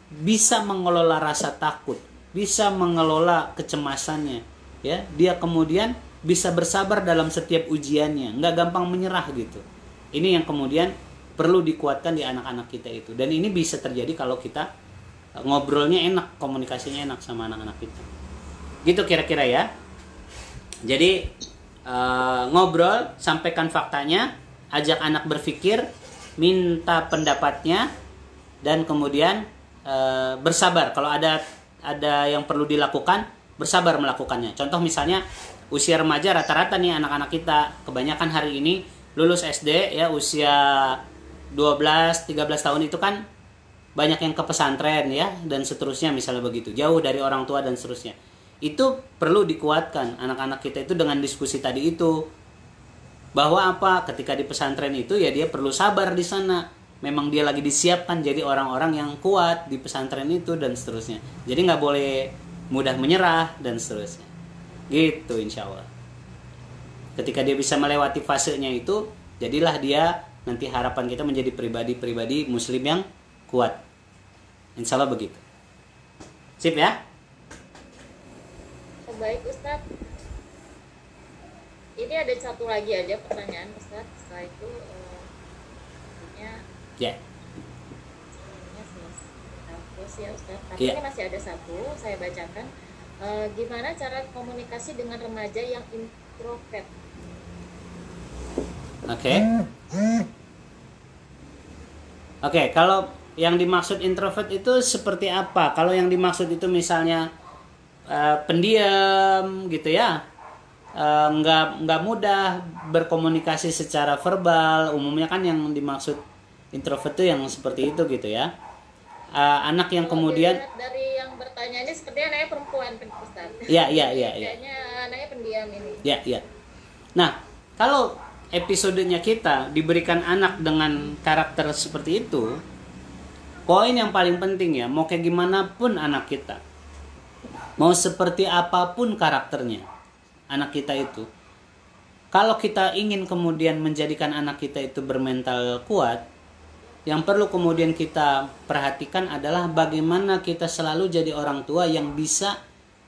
bisa mengelola rasa takut, bisa mengelola kecemasannya, ya. Dia kemudian bisa bersabar dalam setiap ujiannya, nggak gampang menyerah gitu. Ini yang kemudian perlu dikuatkan di anak-anak kita itu. Dan ini bisa terjadi kalau kita ngobrolnya enak, komunikasinya enak sama anak-anak kita. Gitu kira-kira ya. Jadi ngobrol, sampaikan faktanya, ajak anak berpikir, minta pendapatnya, dan kemudian bersabar. Kalau ada yang perlu dilakukan, bersabar melakukannya. Contoh misalnya usia remaja rata-rata nih anak-anak kita kebanyakan hari ini lulus SD ya, usia 12-13 tahun itu kan banyak yang ke pesantren ya dan seterusnya, misalnya begitu, jauh dari orang tua dan seterusnya. itu perlu dikuatkan anak-anak kita itu dengan diskusi tadi itu, bahwa apa, ketika di pesantren itu ya dia perlu sabar di sana, memang dia lagi disiapkan jadi orang-orang yang kuat di pesantren itu dan seterusnya. Jadi nggak boleh mudah menyerah dan seterusnya gitu, insya Allah. Ketika dia bisa melewati fasenya itu, jadilah dia nanti harapan kita menjadi pribadi-pribadi muslim yang kuat, insya Allah begitu. Sip ya. Baik Ustadz, ini ada satu lagi aja pertanyaan Ustadz. Setelah itu ya. Terus ya Ustadz, tapi Ya. ini masih ada satu, saya bacakan. Gimana cara komunikasi dengan remaja yang introvert? Oke, kalau yang dimaksud introvert itu seperti apa? Kalau yang dimaksud itu misalnya pendiam gitu ya, nggak mudah berkomunikasi secara verbal. Umumnya kan yang dimaksud introvert itu yang seperti itu gitu ya. Anak yang kemudian dari yang bertanya ini sepertinya anaknya perempuan, Ustaz. Iya. Kayaknya anaknya pendiam ini. Iya. Nah, kalau episodenya kita diberikan anak dengan karakter seperti itu, poin yang paling penting ya, mau kayak gimana pun anak kita, mau seperti apapun karakternya anak kita itu, kalau kita ingin kemudian menjadikan anak kita itu bermental kuat, yang perlu kemudian kita perhatikan adalah bagaimana kita selalu jadi orang tua yang bisa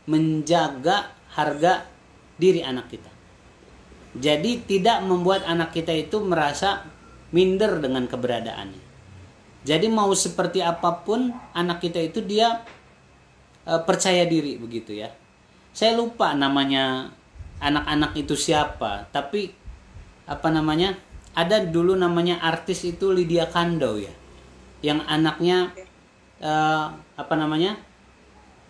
menjaga harga diri anak kita. Jadi tidak membuat anak kita itu merasa minder dengan keberadaannya. Jadi mau seperti apapun anak kita itu dia percaya diri begitu ya. Saya lupa namanya anak-anak itu siapa, tapi ada dulu namanya artis itu Lydia Kandou ya, yang anaknya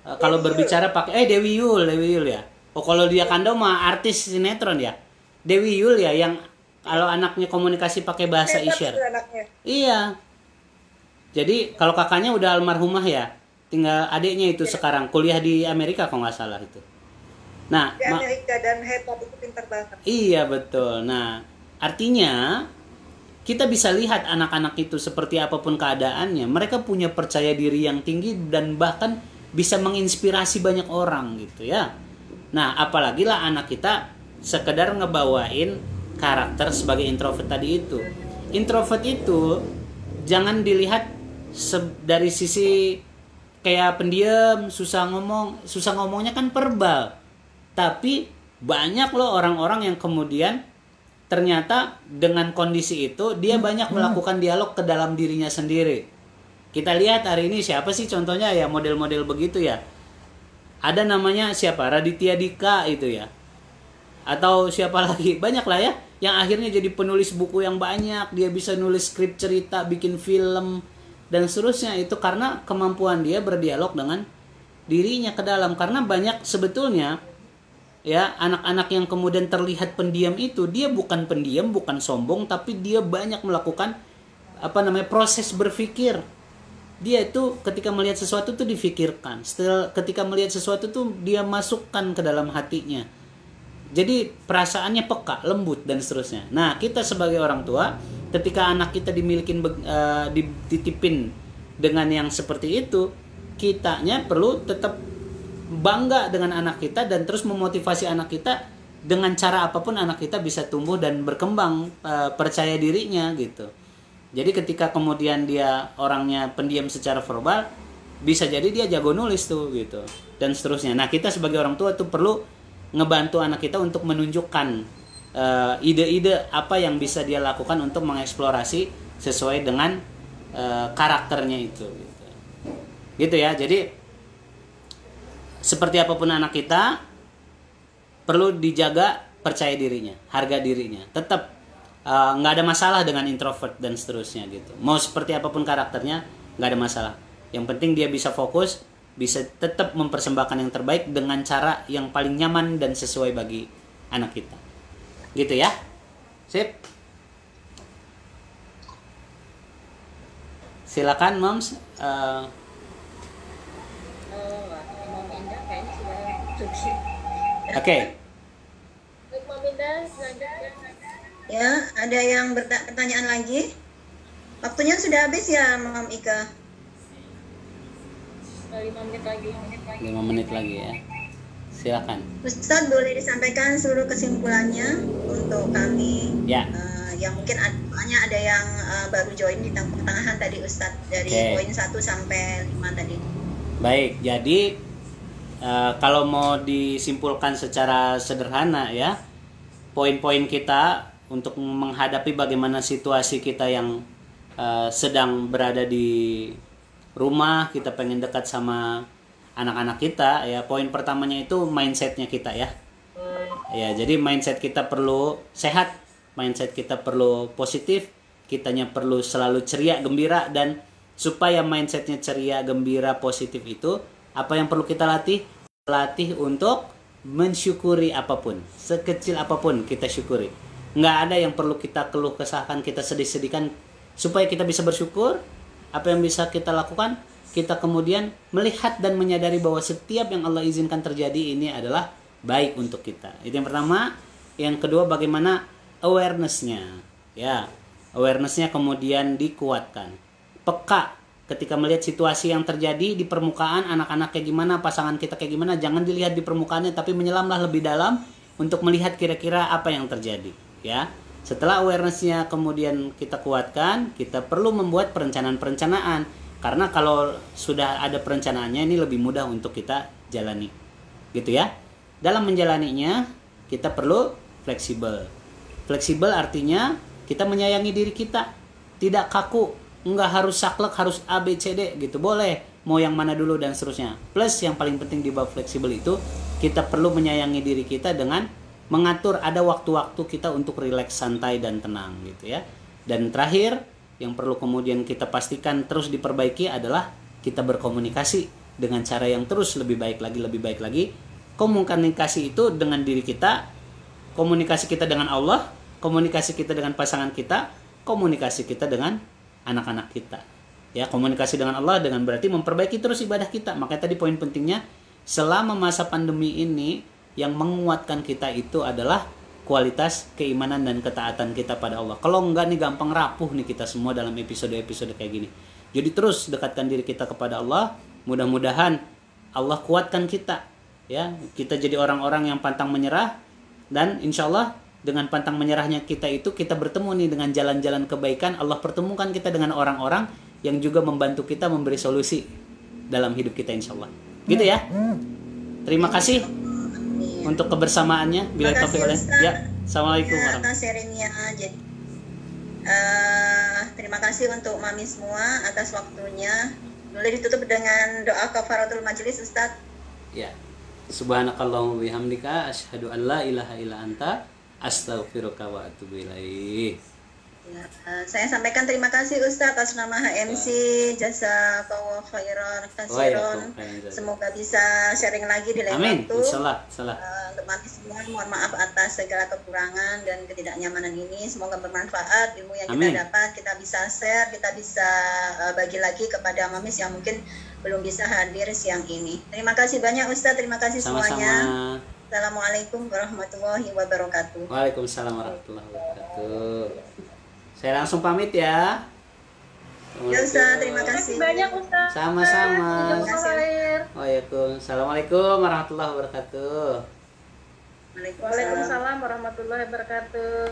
kalau berbicara pakai Dewi Yul ya. Oh, kalau Lydia Kandou mah artis sinetron ya. Dewi Yul ya, yang kalau anaknya komunikasi pakai bahasa isyarat. Iya. Jadi kalau kakaknya udah almarhumah ya, tinggal adiknya itu sekarang kuliah di Amerika kalau nggak salah itu. Nah, di Amerika dan hebat itu pintar banget. Iya betul. Nah, artinya kita bisa lihat anak-anak itu seperti apapun keadaannya, mereka punya percaya diri yang tinggi dan bahkan bisa menginspirasi banyak orang gitu ya. Nah, apalagi lah anak kita sekedar ngebawain karakter sebagai introvert tadi itu. Introvert itu jangan dilihat dari sisi kayak pendiam, susah ngomongnya kan verbal. Tapi banyak loh orang-orang yang kemudian ternyata dengan kondisi itu dia banyak melakukan dialog ke dalam dirinya sendiri. Kita lihat hari ini siapa sih contohnya ya model-model begitu ya. Ada namanya siapa? Raditya Dika itu ya. Atau siapa lagi? Banyak lah ya yang akhirnya jadi penulis buku yang banyak, dia bisa nulis skrip cerita, bikin film dan seterusnya. Itu karena kemampuan dia berdialog dengan dirinya ke dalam. Karena banyak sebetulnya ya anak-anak yang kemudian terlihat pendiam itu, dia bukan pendiam, bukan sombong, tapi dia banyak melakukan proses berpikir. Dia itu ketika melihat sesuatu tuh difikirkan. Setelah ketika melihat sesuatu tuh dia masukkan ke dalam hatinya. Jadi perasaannya peka, lembut dan seterusnya. Nah, kita sebagai orang tua ketika anak kita dititipin dengan yang seperti itu, kitanya perlu tetap bangga dengan anak kita dan terus memotivasi anak kita dengan cara apapun anak kita bisa tumbuh dan berkembang percaya dirinya gitu. Jadi ketika kemudian dia orangnya pendiam secara verbal, bisa jadi dia jago nulis tuh gitu dan seterusnya. Nah, kita sebagai orang tua tuh perlu ngebantu anak kita untuk menunjukkan ide-ide apa yang bisa dia lakukan untuk mengeksplorasi sesuai dengan karakternya itu gitu ya. Jadi seperti apapun anak kita perlu dijaga percaya dirinya, harga dirinya. Tetap nggak ada masalah dengan introvert dan seterusnya gitu. Mau seperti apapun karakternya nggak ada masalah. Yang penting dia bisa fokus, bisa tetap mempersembahkan yang terbaik dengan cara yang paling nyaman dan sesuai bagi anak kita. Gitu ya. Sip. Silakan Moms. Oke. Baik, Maminda, selanjutnya. Ya, ada yang pertanyaan lagi? Waktunya sudah habis ya, Mam Ika? 5 menit lagi. 5 menit lagi ya. Silakan. Ustadz, boleh disampaikan seluruh kesimpulannya untuk kami? Ya. Yang mungkin ada yang baru join di pertengahan tadi Ustadz, dari poin 1 sampai 5 tadi. Baik, jadi kalau mau disimpulkan secara sederhana ya, poin-poin kita untuk menghadapi bagaimana situasi kita yang sedang berada di rumah, kita pengen dekat sama anak-anak kita ya. Poin pertamanya itu mindsetnya kita ya. Ya, jadi mindset kita perlu sehat, mindset kita perlu positif, kitanya perlu selalu ceria, gembira, dan supaya mindsetnya ceria, gembira, positif itu apa yang perlu kita latih? Latih untuk mensyukuri apapun, sekecil apapun kita syukuri. Nggak ada yang perlu kita keluh kesahkan, kita sedih-sedihkan. Supaya kita bisa bersyukur, apa yang bisa kita lakukan? Kita kemudian melihat dan menyadari bahwa setiap yang Allah izinkan terjadi ini adalah baik untuk kita. Itu yang pertama. Yang kedua, bagaimana awareness-nya. Ya, awareness-nya kemudian dikuatkan. Peka ketika melihat situasi yang terjadi di permukaan, anak-anak kayak gimana, pasangan kita kayak gimana, jangan dilihat di permukaannya, tapi menyelamlah lebih dalam untuk melihat kira-kira apa yang terjadi. Ya, setelah awareness-nya kemudian kita kuatkan, kita perlu membuat perencanaan-perencanaan. Karena kalau sudah ada perencanaannya, ini lebih mudah untuk kita jalani. Gitu ya. Dalam menjalaninya, kita perlu fleksibel. Fleksibel artinya kita menyayangi diri kita. Tidak kaku. Nggak harus saklek, harus A, B, C, D gitu. Boleh. Mau yang mana dulu dan seterusnya. Plus yang paling penting di bab fleksibel itu, kita perlu menyayangi diri kita dengan mengatur ada waktu-waktu kita untuk rileks, santai, dan tenang gitu ya. Dan terakhir, yang perlu kemudian kita pastikan terus diperbaiki adalah kita berkomunikasi dengan cara yang terus lebih baik lagi. Komunikasi itu dengan diri kita, komunikasi kita dengan Allah, komunikasi kita dengan pasangan kita, komunikasi kita dengan anak-anak kita. Ya, komunikasi dengan Allah dengan berarti memperbaiki terus ibadah kita. Makanya tadi poin pentingnya, selama masa pandemi ini yang menguatkan kita itu adalah kualitas keimanan dan ketaatan kita pada Allah. Kalau enggak nih gampang rapuh nih kita semua dalam episode-episode kayak gini. Jadi terus dekatkan diri kita kepada Allah. Mudah-mudahan Allah kuatkan kita. Ya, kita jadi orang-orang yang pantang menyerah, dan insya Allah dengan pantang menyerahnya kita itu kita bertemu nih dengan jalan-jalan kebaikan. Allah pertemukan kita dengan orang-orang yang juga membantu kita memberi solusi dalam hidup kita insya Allah. Gitu ya. Terima kasih untuk kebersamaannya. Bila taufik oleh. Ya, assalamualaikum warahmatullahi wabarakatuh. Sharingnya. Jadi terima kasih untuk mami semua atas waktunya. Boleh ditutup dengan doa kafaratul majelis, Ustaz. Ya. Subhanakallahumma bihamdika asyhadu an la ilaha illa anta astaghfiruka wa atubu ilaik. Ya, saya sampaikan terima kasih Ustaz atas nama HMC. Jazakallahu khairan katsiran. Semoga bisa sharing lagi di lain waktu. Amin. Insyaallah. Untuk mati semua, mohon maaf atas segala kekurangan dan ketidaknyamanan ini. Semoga bermanfaat ilmu yang kita dapat, kita bisa share, kita bisa bagi lagi kepada mamis yang mungkin belum bisa hadir siang ini. Terima kasih banyak Ustaz, terima kasih semuanya. Assalamualaikum warahmatullahi wabarakatuh. Waalaikumsalam warahmatullahi wabarakatuh. Saya langsung pamit ya. Ya Ustaz, terima kasih banyak Ustaz. Sama-sama. Waalaikumsalam warahmatullahi wabarakatuh. Waalaikumsalam warahmatullahi wabarakatuh.